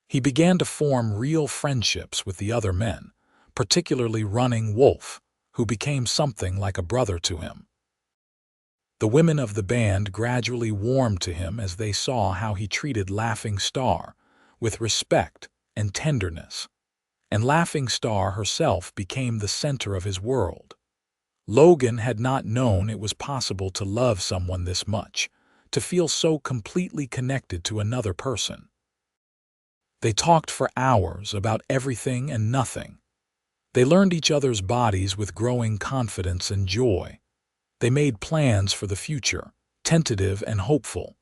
A: He began to form real friendships with the other men, particularly Running Wolf, who became something like a brother to him. The women of the band gradually warmed to him as they saw how he treated Laughing Star, with respect and tenderness. And Laughing Star herself became the center of his world. Logan had not known it was possible to love someone this much, to feel so completely connected to another person. They talked for hours about everything and nothing. They learned each other's bodies with growing confidence and joy. They made plans for the future, tentative and hopeful.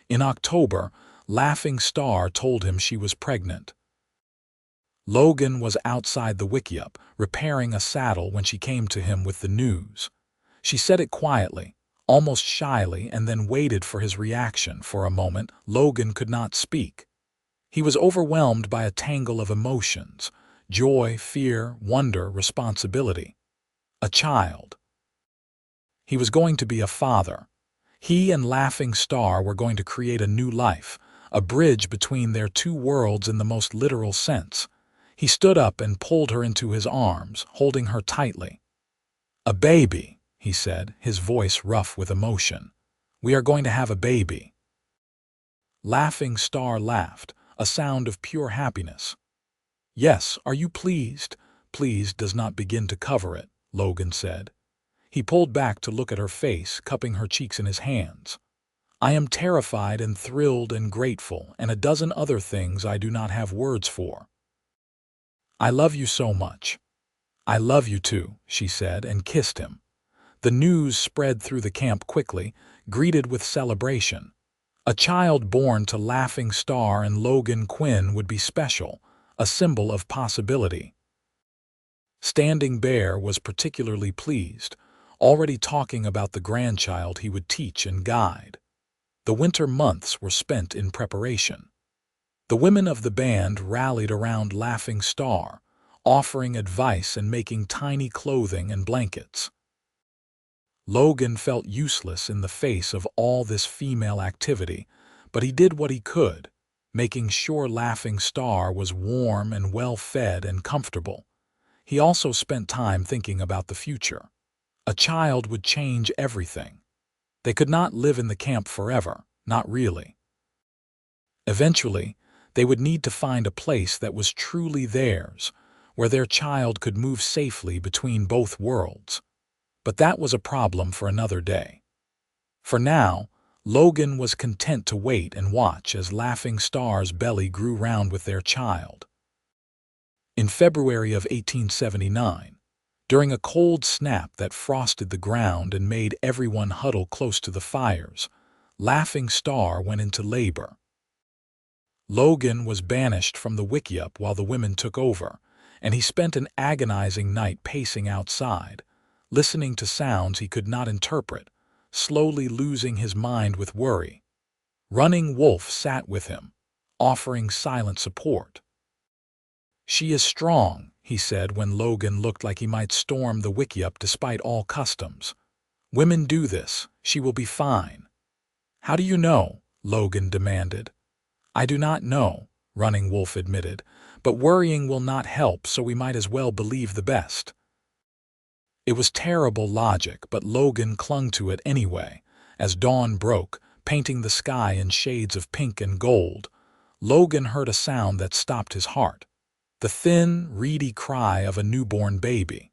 A: In October, Laughing Star told him she was pregnant. Logan was outside the wickiup, repairing a saddle when she came to him with the news. She said it quietly, almost shyly, and then waited for his reaction. For a moment, Logan could not speak. He was overwhelmed by a tangle of emotions: joy, fear, wonder, responsibility. A child. He was going to be a father. He and Laughing Star were going to create a new life, a bridge between their two worlds in the most literal sense. He stood up and pulled her into his arms, holding her tightly. A baby, he said, his voice rough with emotion. We are going to have a baby. Laughing Star laughed, a sound of pure happiness. Yes, are you pleased? Pleased does not begin to cover it, Logan said. He pulled back to look at her face, cupping her cheeks in his hands. I am terrified and thrilled and grateful, and a dozen other things I do not have words for. I love you so much. I love you too, she said, and kissed him. The news spread through the camp quickly, greeted with celebration. A child born to Laughing Star and Logan Quinn would be special, a symbol of possibility. Standing Bear was particularly pleased, already talking about the grandchild he would teach and guide. The winter months were spent in preparation. The women of the band rallied around Laughing Star, offering advice and making tiny clothing and blankets. Logan felt useless in the face of all this female activity, but he did what he could, making sure Laughing Star was warm and well-fed and comfortable. He also spent time thinking about the future. A child would change everything. They could not live in the camp forever, not really. Eventually, they would need to find a place that was truly theirs, where their child could move safely between both worlds. But that was a problem for another day. For now, Logan was content to wait and watch as Laughing Star's belly grew round with their child. In February of 1879, during a cold snap that frosted the ground and made everyone huddle close to the fires, Laughing Star went into labor. Logan was banished from the wickiup while the women took over, and he spent an agonizing night pacing outside, listening to sounds he could not interpret, slowly losing his mind with worry. Running Wolf sat with him, offering silent support. She is strong, he said when Logan looked like he might storm the wickiup despite all customs. Women do this. She will be fine. How do you know? Logan demanded. I do not know, Running Wolf admitted, but worrying will not help, so we might as well believe the best. It was terrible logic, but Logan clung to it anyway. As dawn broke, painting the sky in shades of pink and gold, Logan heard a sound that stopped his heart, the thin, reedy cry of a newborn baby.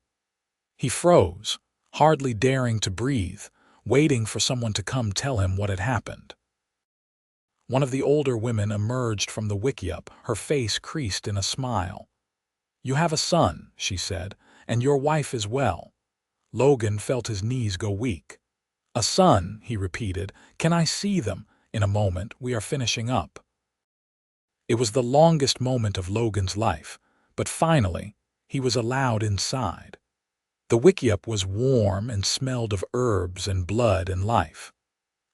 A: He froze, hardly daring to breathe, waiting for someone to come tell him what had happened. One of the older women emerged from the wickiup, her face creased in a smile. "You have a son," she said, "and your wife is well." Logan felt his knees go weak. "A son," he repeated. "Can I see them?" "In a moment, we are finishing up." It was the longest moment of Logan's life, but finally, he was allowed inside. The wickiup was warm and smelled of herbs and blood and life.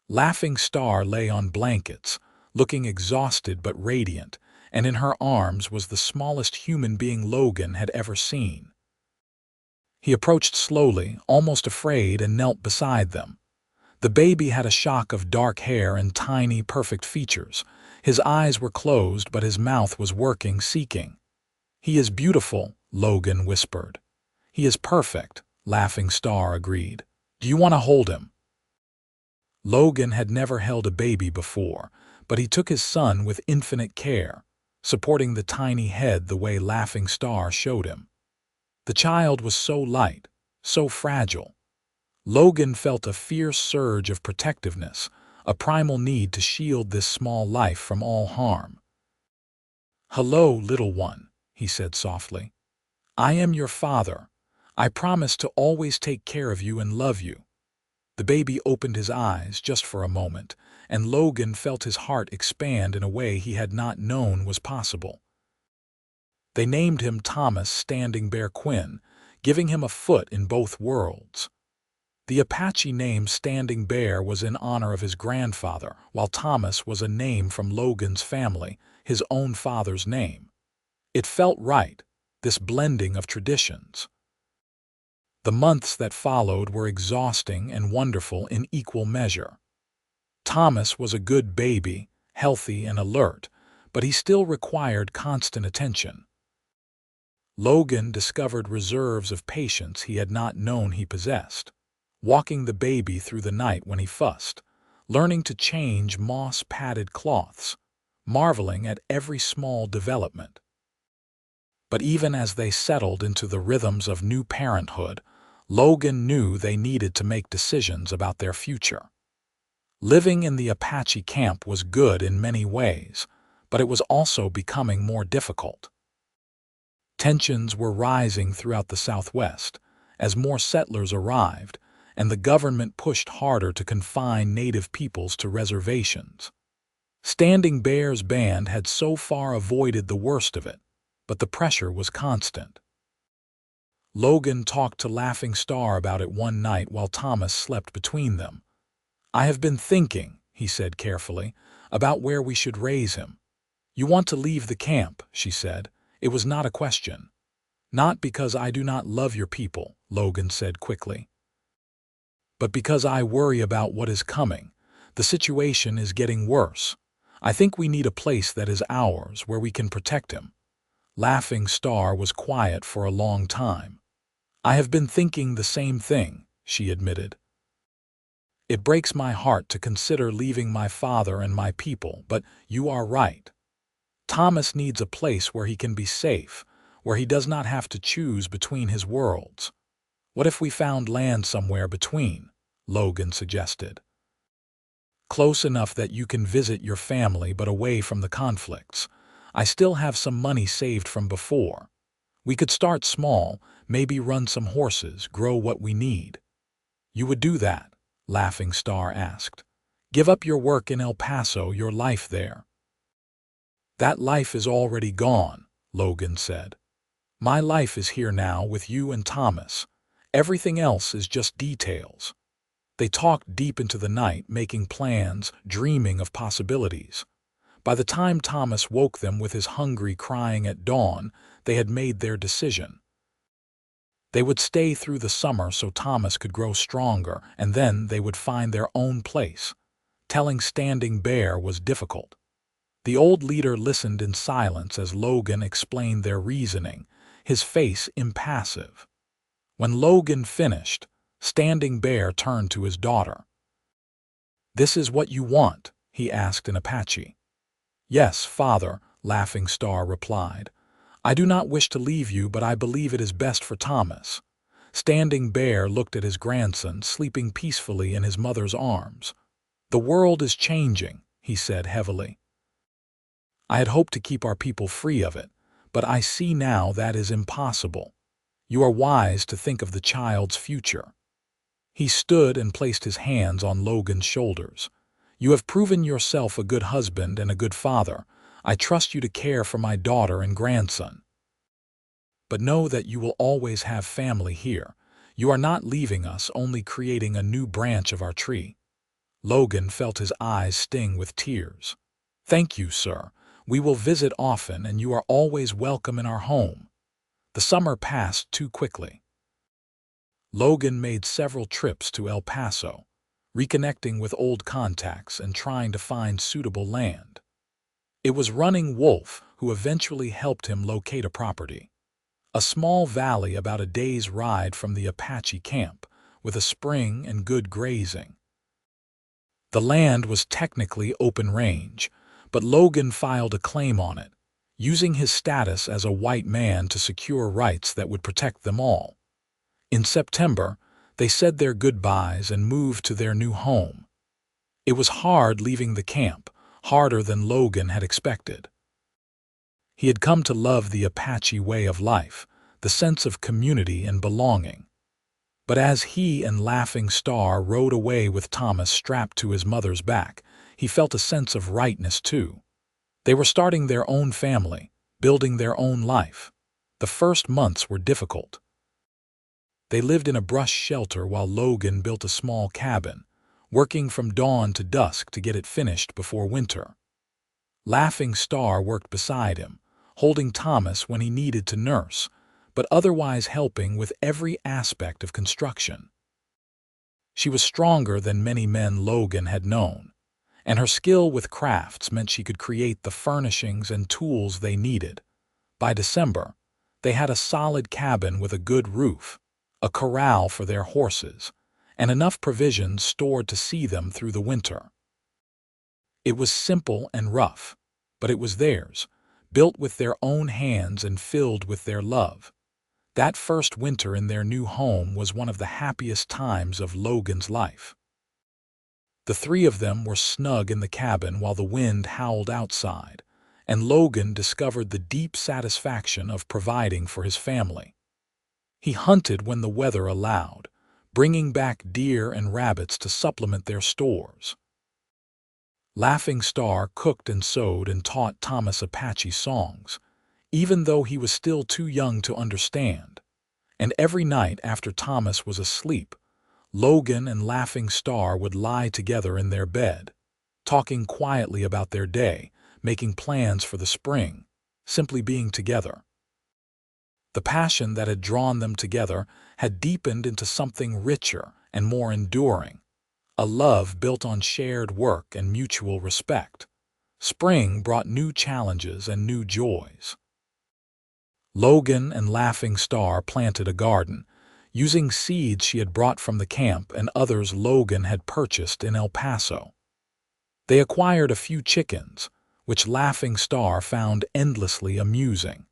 A: Laughing Star lay on blankets, looking exhausted but radiant, and in her arms was the smallest human being Logan had ever seen. He approached slowly, almost afraid, and knelt beside them. The baby had a shock of dark hair and tiny, perfect features. His eyes were closed, but his mouth was working, seeking. "He is beautiful," Logan whispered. "He is perfect," Laughing Star agreed. "Do you want to hold him?" Logan had never held a baby before, but he took his son with infinite care, supporting the tiny head the way Laughing Star showed him. The child was so light, so fragile. Logan felt a fierce surge of protectiveness, a primal need to shield this small life from all harm. "Hello, little one," he said softly. "I am your father. I promise to always take care of you and love you." The baby opened his eyes just for a moment, and Logan felt his heart expand in a way he had not known was possible. They named him Thomas Standing Bear Quinn, giving him a foot in both worlds. The Apache name Standing Bear was in honor of his grandfather, while Thomas was a name from Logan's family, his own father's name. It felt right, this blending of traditions. The months that followed were exhausting and wonderful in equal measure. Thomas was a good baby, healthy and alert, but he still required constant attention. Logan discovered reserves of patience he had not known he possessed, walking the baby through the night when he fussed, learning to change moss-padded cloths, marveling at every small development. But even as they settled into the rhythms of new parenthood, Logan knew they needed to make decisions about their future. Living in the Apache camp was good in many ways, but it was also becoming more difficult. Tensions were rising throughout the Southwest as more settlers arrived, and the government pushed harder to confine native peoples to reservations. Standing Bear's band had so far avoided the worst of it, but the pressure was constant. Logan talked to Laughing Star about it one night while Thomas slept between them. "I have been thinking," he said carefully, "about where we should raise him." "You want to leave the camp," she said. "It was not a question." "Not because I do not love your people," Logan said quickly, "but because I worry about what is coming. The situation is getting worse. I think we need a place that is ours, where we can protect him." Laughing Star was quiet for a long time. "I have been thinking the same thing," she admitted. "It breaks my heart to consider leaving my father and my people, but you are right. Thomas needs a place where he can be safe, where he does not have to choose between his worlds." "What if we found land somewhere between?" Logan suggested. "Close enough that you can visit your family but away from the conflicts. I still have some money saved from before. We could start small, maybe run some horses, grow what we need." "You would do that?" Laughing Star asked. "Give up your work in El Paso, your life there?" "That life is already gone," Logan said. "My life is here now with you and Thomas. Everything else is just details." They talked deep into the night, making plans, dreaming of possibilities. By the time Thomas woke them with his hungry crying at dawn, they had made their decision. They would stay through the summer so Thomas could grow stronger, and then they would find their own place. Telling Standing Bear was difficult. The old leader listened in silence as Logan explained their reasoning, his face impassive. When Logan finished, Standing Bear turned to his daughter. "This is what you want?" he asked in Apache. "Yes, father," Laughing Star replied. "I do not wish to leave you, but I believe it is best for Thomas." Standing Bear looked at his grandson, sleeping peacefully in his mother's arms. "The world is changing," he said heavily. "I had hoped to keep our people free of it, but I see now that is impossible. You are wise to think of the child's future." He stood and placed his hands on Logan's shoulders. "You have proven yourself a good husband and a good father. I trust you to care for my daughter and grandson. But know that you will always have family here. You are not leaving us, only creating a new branch of our tree." Logan felt his eyes sting with tears. "Thank you, sir. We will visit often, and you are always welcome in our home." The summer passed too quickly. Logan made several trips to El Paso, reconnecting with old contacts and trying to find suitable land. It was Running Wolf who eventually helped him locate a property. A small valley about a day's ride from the Apache camp, with a spring and good grazing. The land was technically open range, but Logan filed a claim on it, using his status as a white man to secure rights that would protect them all. In September, they said their goodbyes and moved to their new home. It was hard leaving the camp, harder than Logan had expected. He had come to love the Apache way of life, the sense of community and belonging. But as he and Laughing Star rode away with Thomas strapped to his mother's back, he felt a sense of rightness too. They were starting their own family, building their own life. The first months were difficult. They lived in a brush shelter while Logan built a small cabin, working from dawn to dusk to get it finished before winter. Laughing Star worked beside him, holding Thomas when he needed to nurse, but otherwise helping with every aspect of construction. She was stronger than many men Logan had known, and her skill with crafts meant she could create the furnishings and tools they needed. By December, they had a solid cabin with a good roof, a corral for their horses, and enough provisions stored to see them through the winter. It was simple and rough, but it was theirs, built with their own hands and filled with their love. That first winter in their new home was one of the happiest times of Logan's life. The three of them were snug in the cabin while the wind howled outside, and Logan discovered the deep satisfaction of providing for his family. He hunted when the weather allowed, bringing back deer and rabbits to supplement their stores. Laughing Star cooked and sewed and taught Thomas Apache songs, even though he was still too young to understand. And every night after Thomas was asleep, Logan and Laughing Star would lie together in their bed, talking quietly about their day, making plans for the spring, simply being together. The passion that had drawn them together had deepened into something richer and more enduring, a love built on shared work and mutual respect. Spring brought new challenges and new joys. Logan and Laughing Star planted a garden, using seeds she had brought from the camp and others Logan had purchased in El Paso. They acquired a few chickens, which Laughing Star found endlessly amusing.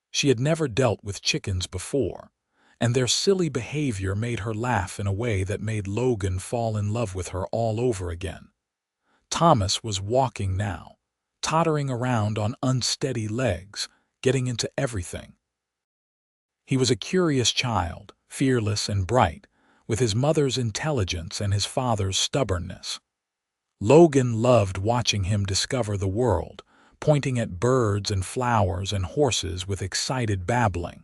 A: She had never dealt with chickens before, and their silly behavior made her laugh in a way that made Logan fall in love with her all over again. Thomas was walking now, tottering around on unsteady legs, getting into everything. He was a curious child, fearless and bright, with his mother's intelligence and his father's stubbornness. Logan loved watching him discover the world, pointing at birds and flowers and horses with excited babbling.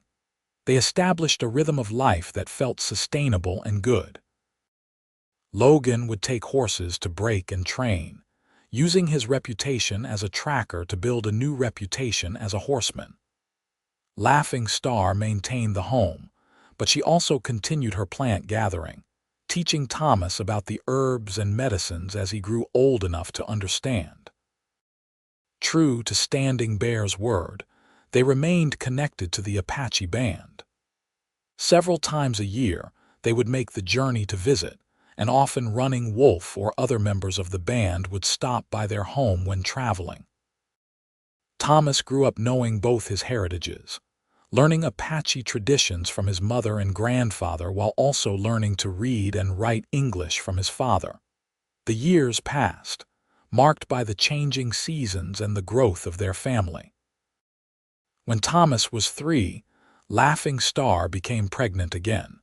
A: They established a rhythm of life that felt sustainable and good. Logan would take horses to break and train, using his reputation as a tracker to build a new reputation as a horseman. Laughing Star maintained the home, but she also continued her plant gathering, teaching Thomas about the herbs and medicines as he grew old enough to understand. True to Standing Bear's word, they remained connected to the Apache band. Several times a year, they would make the journey to visit, and often Running Wolf or other members of the band would stop by their home when traveling. Thomas grew up knowing both his heritages, learning Apache traditions from his mother and grandfather while also learning to read and write English from his father. The years passed, marked by the changing seasons and the growth of their family. When Thomas was 3, Laughing Star became pregnant again.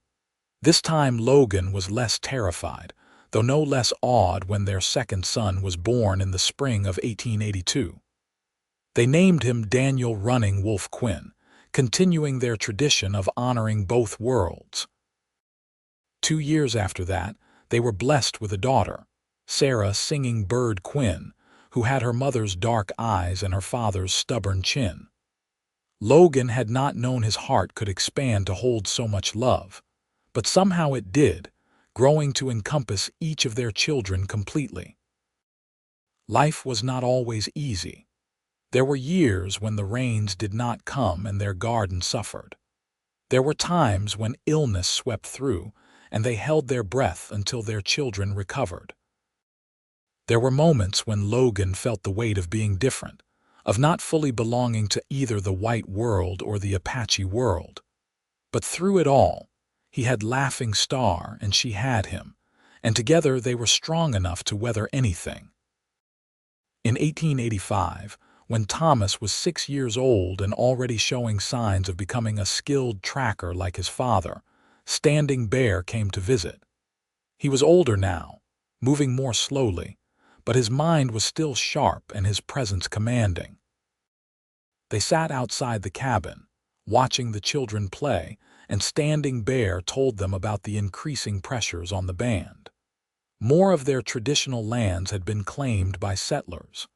A: This time Logan was less terrified, though no less awed when their second son was born in the spring of 1882. They named him Daniel Running Wolf Quinn, continuing their tradition of honoring both worlds. 2 years after that, they were blessed with a daughter, Sarah Singing Bird Quinn, who had her mother's dark eyes and her father's stubborn chin. Logan had not known his heart could expand to hold so much love, but somehow it did, growing to encompass each of their children completely. Life was not always easy. There were years when the rains did not come and their garden suffered. There were times when illness swept through, and they held their breath until their children recovered. There were moments when Logan felt the weight of being different, of not fully belonging to either the white world or the Apache world. But through it all, he had Laughing Star and she had him, and together they were strong enough to weather anything. In 1885, when Thomas was 6 years old and already showing signs of becoming a skilled tracker like his father, Standing Bear came to visit. He was older now, moving more slowly, but his mind was still sharp and his presence commanding. They sat outside the cabin, watching the children play, and Standing Bear told them about the increasing pressures on the band. More of their traditional lands had been claimed by settlers.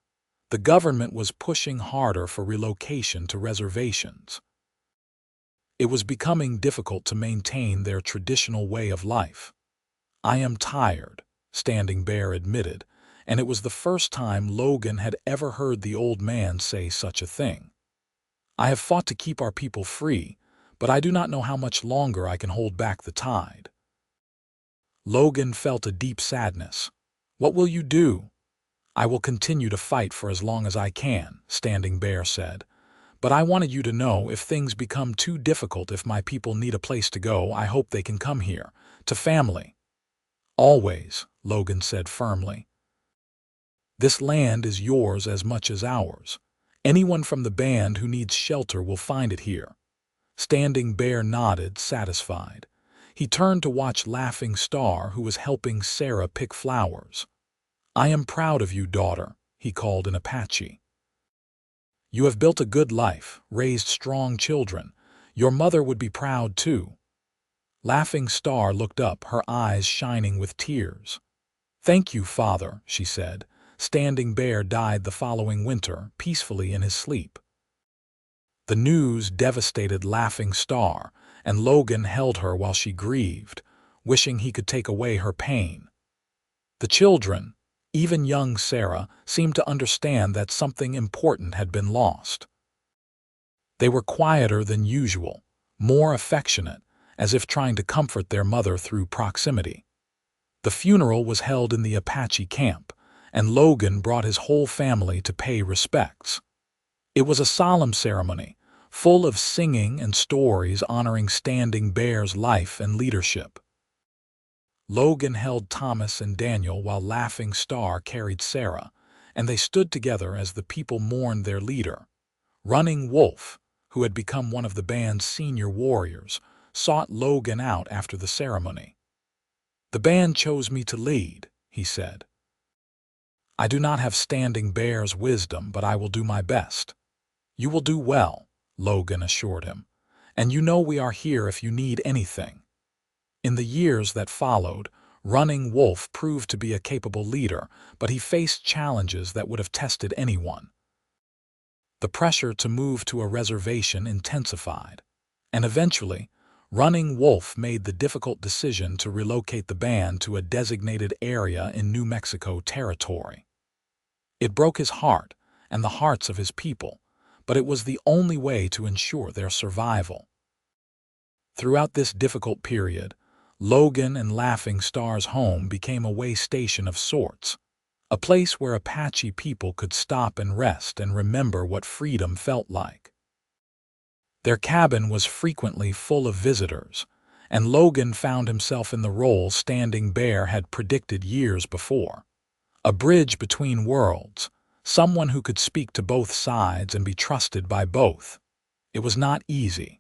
A: The government was pushing harder for relocation to reservations. It was becoming difficult to maintain their traditional way of life. "I am tired," Standing Bear admitted, and it was the first time Logan had ever heard the old man say such a thing. "I have fought to keep our people free, but I do not know how much longer I can hold back the tide." Logan felt a deep sadness. "What will you do?" "I will continue to fight for as long as I can," Standing Bear said. "But I wanted you to know if things become too difficult, if my people need a place to go, I hope they can come here, to family." "Always," Logan said firmly. "This land is yours as much as ours. Anyone from the band who needs shelter will find it here." Standing Bear nodded, satisfied. He turned to watch Laughing Star, who was helping Sarah pick flowers. "I am proud of you, daughter," he called in Apache. "You have built a good life, raised strong children. Your mother would be proud too." Laughing Star looked up, her eyes shining with tears. "Thank you, Father," she said. Standing Bear died the following winter, peacefully in his sleep. The news devastated Laughing Star, and Logan held her while she grieved, wishing he could take away her pain. The children, even young Sarah, seemed to understand that something important had been lost. They were quieter than usual, more affectionate, as if trying to comfort their mother through proximity. The funeral was held in the Apache camp, and Logan brought his whole family to pay respects. It was a solemn ceremony, full of singing and stories honoring Standing Bear's life and leadership. Logan held Thomas and Daniel while Laughing Star carried Sarah, and they stood together as the people mourned their leader. Running Wolf, who had become one of the band's senior warriors, sought Logan out after the ceremony. "The band chose me to lead," he said. "I do not have Standing Bear's wisdom, but I will do my best." "You will do well," Logan assured him, "and you know we are here if you need anything." In the years that followed, Running Wolf proved to be a capable leader, but he faced challenges that would have tested anyone. The pressure to move to a reservation intensified, and eventually, Running Wolf made the difficult decision to relocate the band to a designated area in New Mexico territory. It broke his heart and the hearts of his people, but it was the only way to ensure their survival. Throughout this difficult period, Logan and Laughing Star's home became a way station of sorts, a place where Apache people could stop and rest and remember what freedom felt like. Their cabin was frequently full of visitors, and Logan found himself in the role Standing Bear had predicted years before. A bridge between worlds, someone who could speak to both sides and be trusted by both. It was not easy.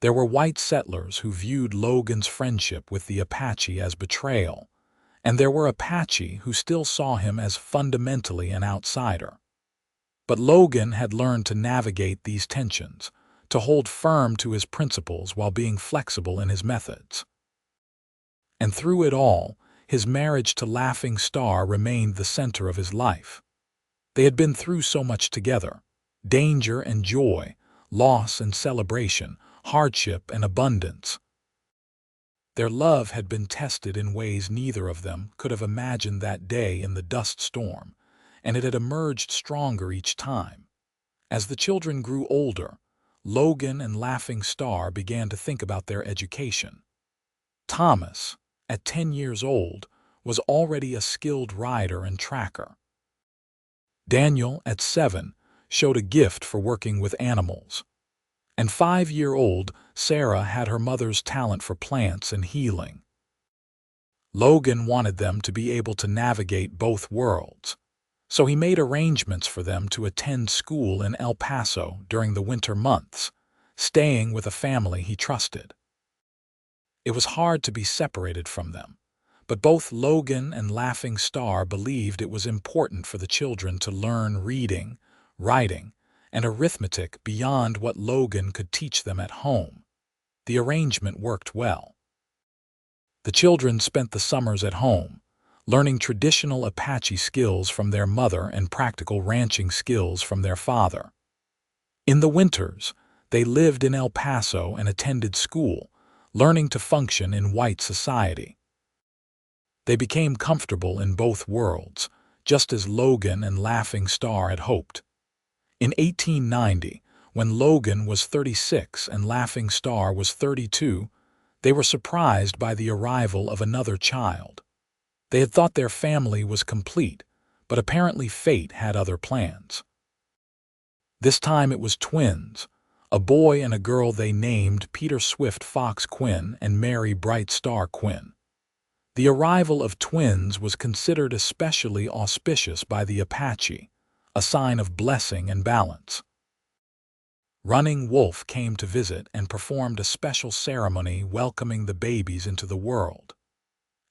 A: There were white settlers who viewed Logan's friendship with the Apache as betrayal, and there were Apache who still saw him as fundamentally an outsider. But Logan had learned to navigate these tensions, to hold firm to his principles while being flexible in his methods. And through it all, his marriage to Laughing Star remained the center of his life. They had been through so much together: danger and joy, loss and celebration, hardship and abundance. Their love had been tested in ways neither of them could have imagined that day in the dust storm, and it had emerged stronger each time. As the children grew older, Logan and Laughing Star began to think about their education. Thomas, at 10 years old, was already a skilled rider and tracker. Daniel, at 7, showed a gift for working with animals. And 5-year-old Sarah had her mother's talent for plants and healing. Logan wanted them to be able to navigate both worlds, so he made arrangements for them to attend school in El Paso during the winter months, staying with a family he trusted. It was hard to be separated from them, but both Logan and Laughing Star believed it was important for the children to learn reading, writing, and arithmetic beyond what Logan could teach them at home. The arrangement worked well. The children spent the summers at home, learning traditional Apache skills from their mother and practical ranching skills from their father. In the winters, they lived in El Paso and attended school, learning to function in white society. They became comfortable in both worlds, just as Logan and Laughing Star had hoped. In 1890, when Logan was 36 and Laughing Star was 32, they were surprised by the arrival of another child. They had thought their family was complete, but apparently fate had other plans. This time it was twins, a boy and a girl they named Peter Swift Fox Quinn and Mary Bright Star Quinn. The arrival of twins was considered especially auspicious by the Apache, a sign of blessing and balance. Running Wolf came to visit and performed a special ceremony welcoming the babies into the world.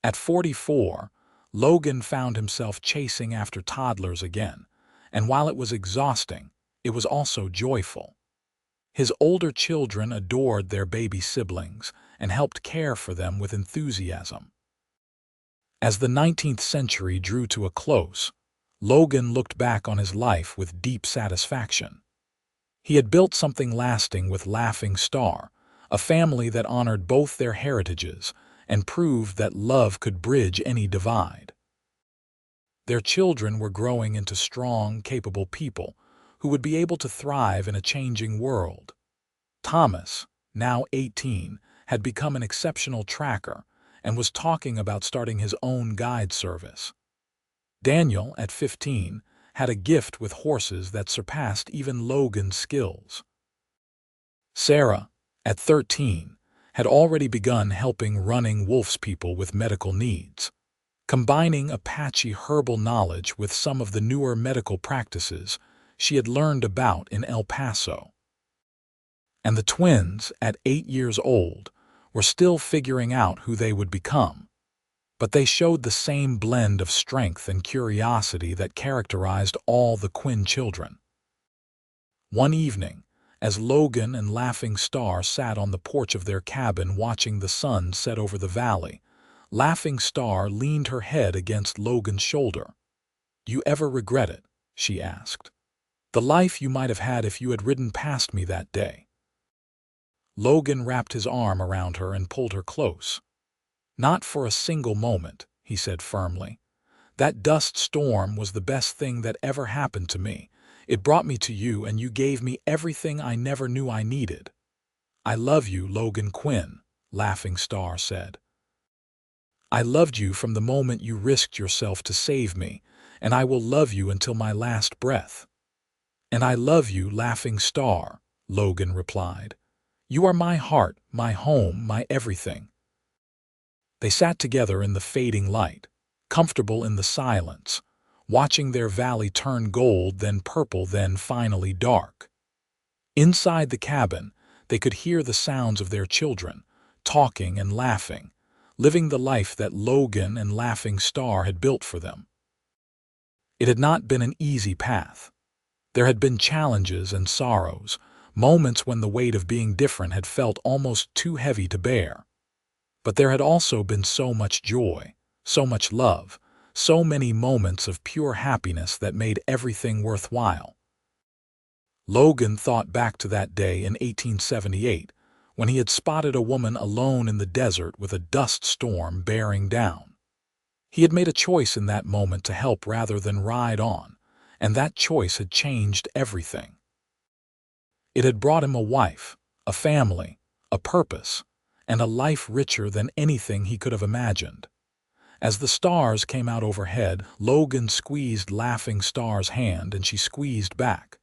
A: At 44, Logan found himself chasing after toddlers again, and while it was exhausting, it was also joyful. His older children adored their baby siblings and helped care for them with enthusiasm. As the 19th century drew to a close, Logan looked back on his life with deep satisfaction. He had built something lasting with Laughing Star, a family that honored both their heritages and proved that love could bridge any divide. Their children were growing into strong, capable people who would be able to thrive in a changing world. Thomas, now 18, had become an exceptional tracker and was talking about starting his own guide service. Daniel, at 15, had a gift with horses that surpassed even Logan's skills. Sarah, at 13, had already begun helping Running Wolf's people with medical needs, combining Apache herbal knowledge with some of the newer medical practices she had learned about in El Paso. And the twins, at 8 years old, were still figuring out who they would become, but they showed the same blend of strength and curiosity that characterized all the Quinn children. One evening, as Logan and Laughing Star sat on the porch of their cabin watching the sun set over the valley, Laughing Star leaned her head against Logan's shoulder. "You ever regret it?" she asked. "The life you might have had if you had ridden past me that day?" Logan wrapped his arm around her and pulled her close. "Not for a single moment," he said firmly. "That dust storm was the best thing that ever happened to me. It brought me to you, and you gave me everything I never knew I needed. I love you, Logan Quinn," Laughing Star said. "I loved you from the moment you risked yourself to save me, and I will love you until my last breath." "And I love you, Laughing Star," Logan replied. "You are my heart, my home, my everything." They sat together in the fading light, comfortable in the silence, watching their valley turn gold, then purple, then finally dark. Inside the cabin, they could hear the sounds of their children, talking and laughing, living the life that Logan and Laughing Star had built for them. It had not been an easy path. There had been challenges and sorrows, moments when the weight of being different had felt almost too heavy to bear. But there had also been so much joy, so much love, so many moments of pure happiness that made everything worthwhile. Logan thought back to that day in 1878, when he had spotted a woman alone in the desert with a dust storm bearing down. He had made a choice in that moment to help rather than ride on, and that choice had changed everything. It had brought him a wife, a family, a purpose, and a life richer than anything he could have imagined. As the stars came out overhead, Logan squeezed Laughing Star's hand and she squeezed back.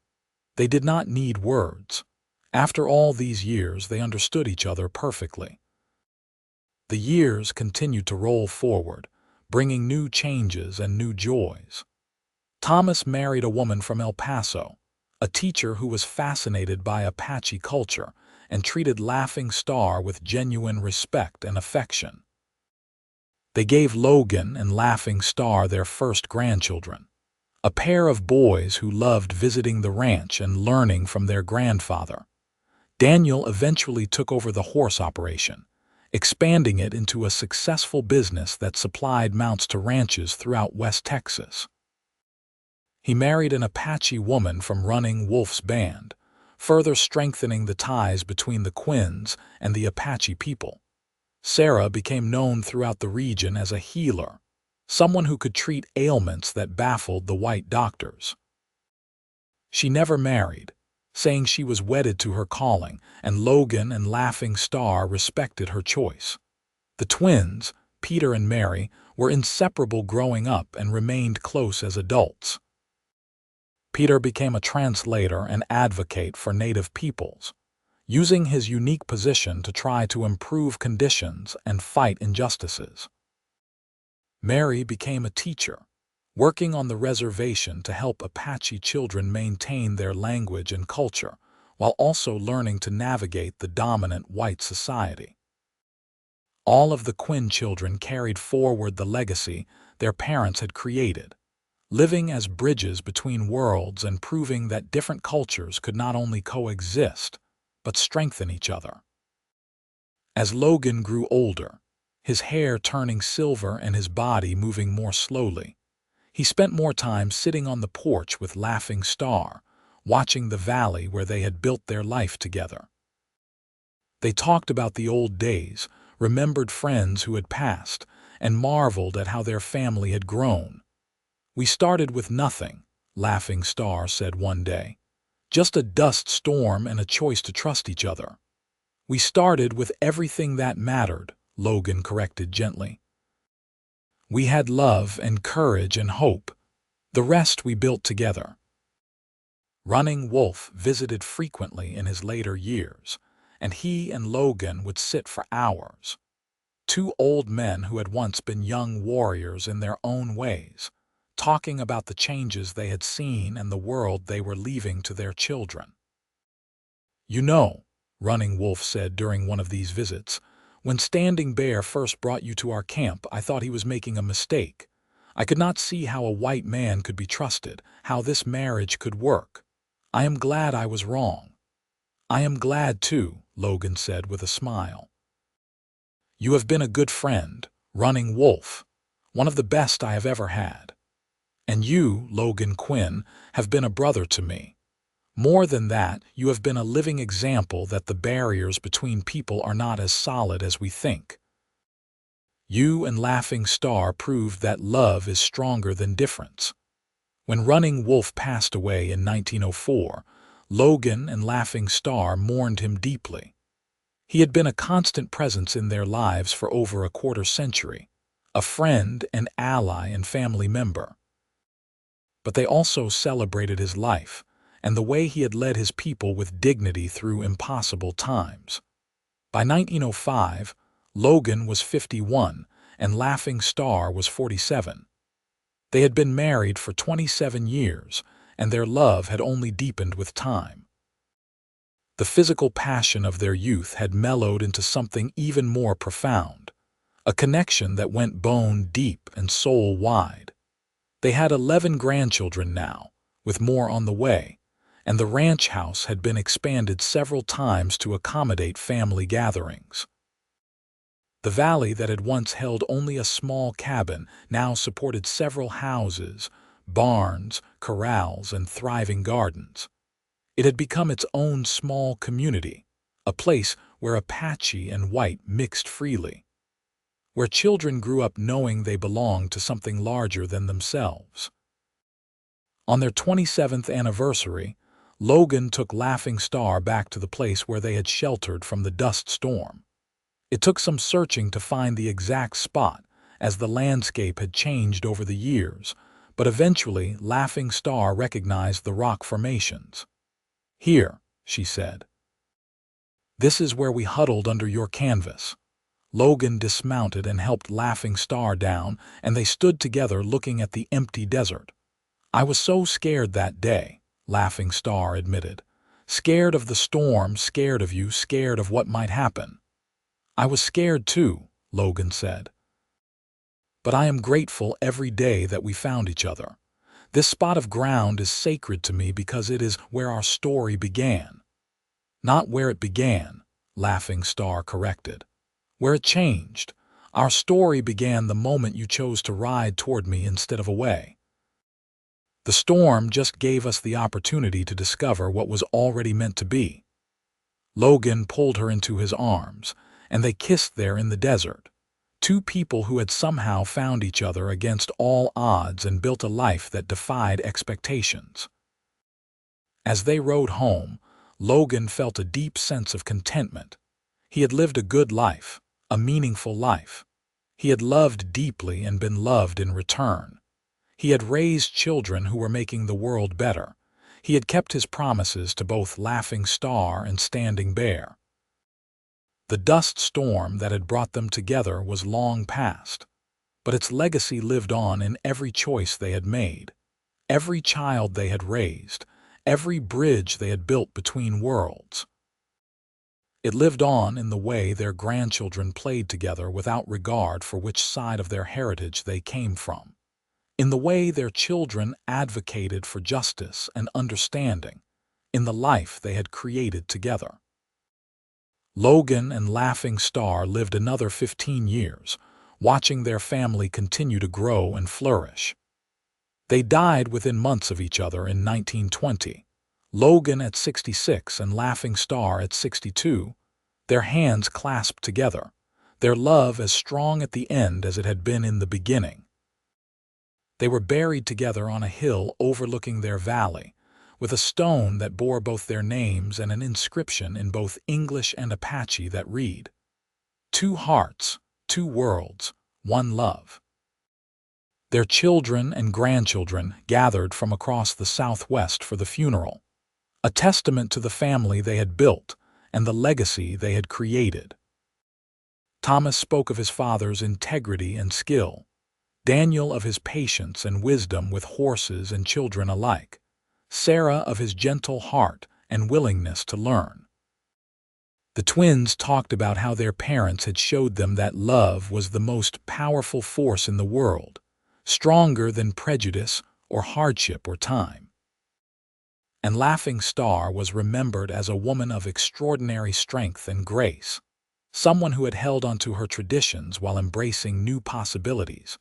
A: They did not need words. After all these years, they understood each other perfectly. The years continued to roll forward, bringing new changes and new joys. Thomas married a woman from El Paso, a teacher who was fascinated by Apache culture and treated Laughing Star with genuine respect and affection. They gave Logan and Laughing Star their first grandchildren, a pair of boys who loved visiting the ranch and learning from their grandfather. Daniel eventually took over the horse operation, expanding it into a successful business that supplied mounts to ranches throughout West Texas. He married an Apache woman from Running Wolf's band, further strengthening the ties between the Quinns and the Apache people. Sarah became known throughout the region as a healer, someone who could treat ailments that baffled the white doctors. She never married, saying she was wedded to her calling, and Logan and Laughing Star respected her choice. The twins, Peter and Mary, were inseparable growing up and remained close as adults. Peter became a translator and advocate for Native peoples, using his unique position to try to improve conditions and fight injustices. Mary became a teacher, working on the reservation to help Apache children maintain their language and culture, while also learning to navigate the dominant white society. All of the Quinn children carried forward the legacy their parents had created, living as bridges between worlds and proving that different cultures could not only coexist, but strengthen each other. As Logan grew older, his hair turning silver and his body moving more slowly, he spent more time sitting on the porch with Laughing Star, watching the valley where they had built their life together. They talked about the old days, remembered friends who had passed, and marveled at how their family had grown. "We started with nothing," Laughing Star said one day. "Just a dust storm and a choice to trust each other." "We started with everything that mattered," Logan corrected gently. "We had love and courage and hope. The rest we built together." Running Wolf visited frequently in his later years, and he and Logan would sit for hours. Two old men who had once been young warriors in their own ways, talking about the changes they had seen and the world they were leaving to their children. "You know," Running Wolf said during one of these visits, "when Standing Bear first brought you to our camp, I thought he was making a mistake. I could not see how a white man could be trusted, how this marriage could work. I am glad I was wrong." "I am glad too," Logan said with a smile. "You have been a good friend, Running Wolf, one of the best I have ever had. And you, Logan Quinn, have been a brother to me. More than that, you have been a living example that the barriers between people are not as solid as we think. You and Laughing Star proved that love is stronger than difference." When Running Wolf passed away in 1904, Logan and Laughing Star mourned him deeply. He had been a constant presence in their lives for over a quarter-century, a friend, an ally, and family member. But they also celebrated his life and the way he had led his people with dignity through impossible times. By 1905, Logan was 51 and Laughing Star was 47. They had been married for 27 years, and their love had only deepened with time. The physical passion of their youth had mellowed into something even more profound, a connection that went bone deep and soul wide. They had 11 grandchildren now, with more on the way, and the ranch house had been expanded several times to accommodate family gatherings. The valley that had once held only a small cabin now supported several houses, barns, corrals, and thriving gardens. It had become its own small community, a place where Apache and white mixed freely, where children grew up knowing they belonged to something larger than themselves. On their 27th anniversary, Logan took Laughing Star back to the place where they had sheltered from the dust storm. It took some searching to find the exact spot, as the landscape had changed over the years, but eventually Laughing Star recognized the rock formations. "Here," she said. "This is where we huddled under your canvas." Logan dismounted and helped Laughing Star down, and they stood together looking at the empty desert. "I was so scared that day," Laughing Star admitted. "Scared of the storm, scared of you, scared of what might happen." "I was scared too," Logan said. "But I am grateful every day that we found each other. This spot of ground is sacred to me because it is where our story began." "Not where it began," Laughing Star corrected. "Where it changed. Our story began the moment you chose to ride toward me instead of away. The storm just gave us the opportunity to discover what was already meant to be." Logan pulled her into his arms, and they kissed there in the desert, two people who had somehow found each other against all odds and built a life that defied expectations. As they rode home, Logan felt a deep sense of contentment. He had lived a good life, a meaningful life. He had loved deeply and been loved in return. He had raised children who were making the world better. He had kept his promises to both Laughing Star and Standing Bear. The dust storm that had brought them together was long past, but its legacy lived on in every choice they had made, every child they had raised, every bridge they had built between worlds. It lived on in the way their grandchildren played together without regard for which side of their heritage they came from, in the way their children advocated for justice and understanding, in the life they had created together. Logan and Laughing Star lived another 15 years, watching their family continue to grow and flourish. They died within months of each other in 1920, Logan at 66 and Laughing Star at 62, their hands clasped together, their love as strong at the end as it had been in the beginning. They were buried together on a hill overlooking their valley, with a stone that bore both their names and an inscription in both English and Apache that read, "Two hearts, two worlds, one love." Their children and grandchildren gathered from across the Southwest for the funeral, a testament to the family they had built and the legacy they had created. Thomas spoke of his father's integrity and skill, Daniel of his patience and wisdom with horses and children alike, Sarah of his gentle heart and willingness to learn. The twins talked about how their parents had showed them that love was the most powerful force in the world, stronger than prejudice or hardship or time. And Laughing Star was remembered as a woman of extraordinary strength and grace, someone who had held onto her traditions while embracing new possibilities,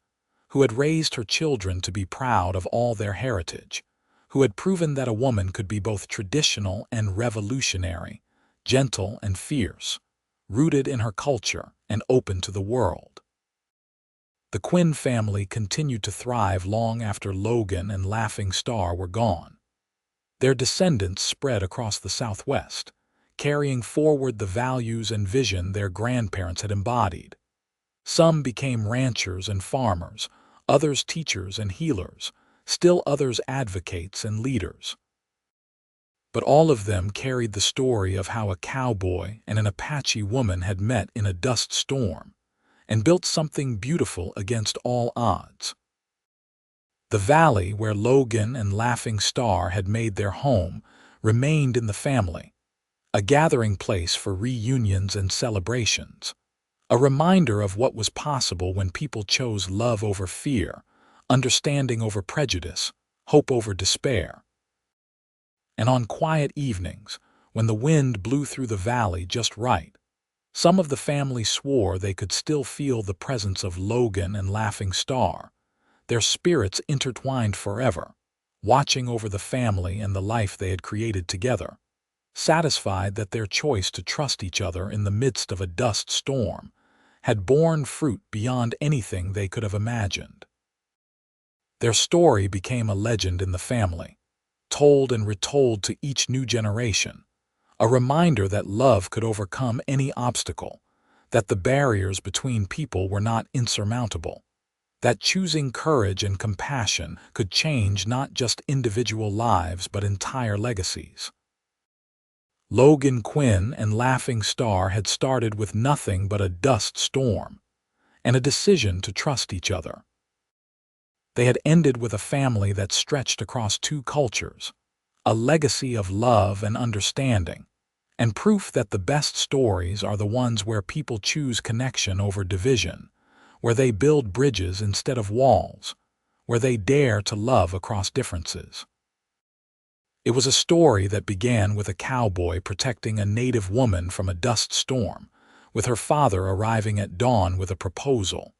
A: who had raised her children to be proud of all their heritage, who had proven that a woman could be both traditional and revolutionary, gentle and fierce, rooted in her culture and open to the world. The Quinn family continued to thrive long after Logan and Laughing Star were gone. Their descendants spread across the Southwest, carrying forward the values and vision their grandparents had embodied. Some became ranchers and farmers, others teachers and healers, still others advocates and leaders. But all of them carried the story of how a cowboy and an Apache woman had met in a dust storm and built something beautiful against all odds. The valley where Logan and Laughing Star had made their home remained in the family, a gathering place for reunions and celebrations, a reminder of what was possible when people chose love over fear, understanding over prejudice, hope over despair. And on quiet evenings, when the wind blew through the valley just right, some of the family swore they could still feel the presence of Logan and Laughing Star, their spirits intertwined forever, watching over the family and the life they had created together, satisfied that their choice to trust each other in the midst of a dust storm had borne fruit beyond anything they could have imagined. Their story became a legend in the family, told and retold to each new generation, a reminder that love could overcome any obstacle, that the barriers between people were not insurmountable, that choosing courage and compassion could change not just individual lives but entire legacies. Logan Quinn and Laughing Star had started with nothing but a dust storm and a decision to trust each other. They had ended with a family that stretched across two cultures, a legacy of love and understanding, and proof that the best stories are the ones where people choose connection over division, where they build bridges instead of walls, where they dare to love across differences. It was a story that began with a cowboy protecting a native woman from a dust storm, with her father arriving at dawn with a proposal.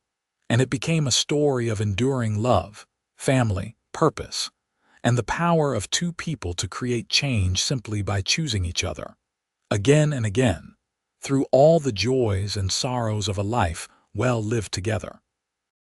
A: And it became a story of enduring love, family, purpose, and the power of two people to create change simply by choosing each other, again and again, through all the joys and sorrows of a life well lived together.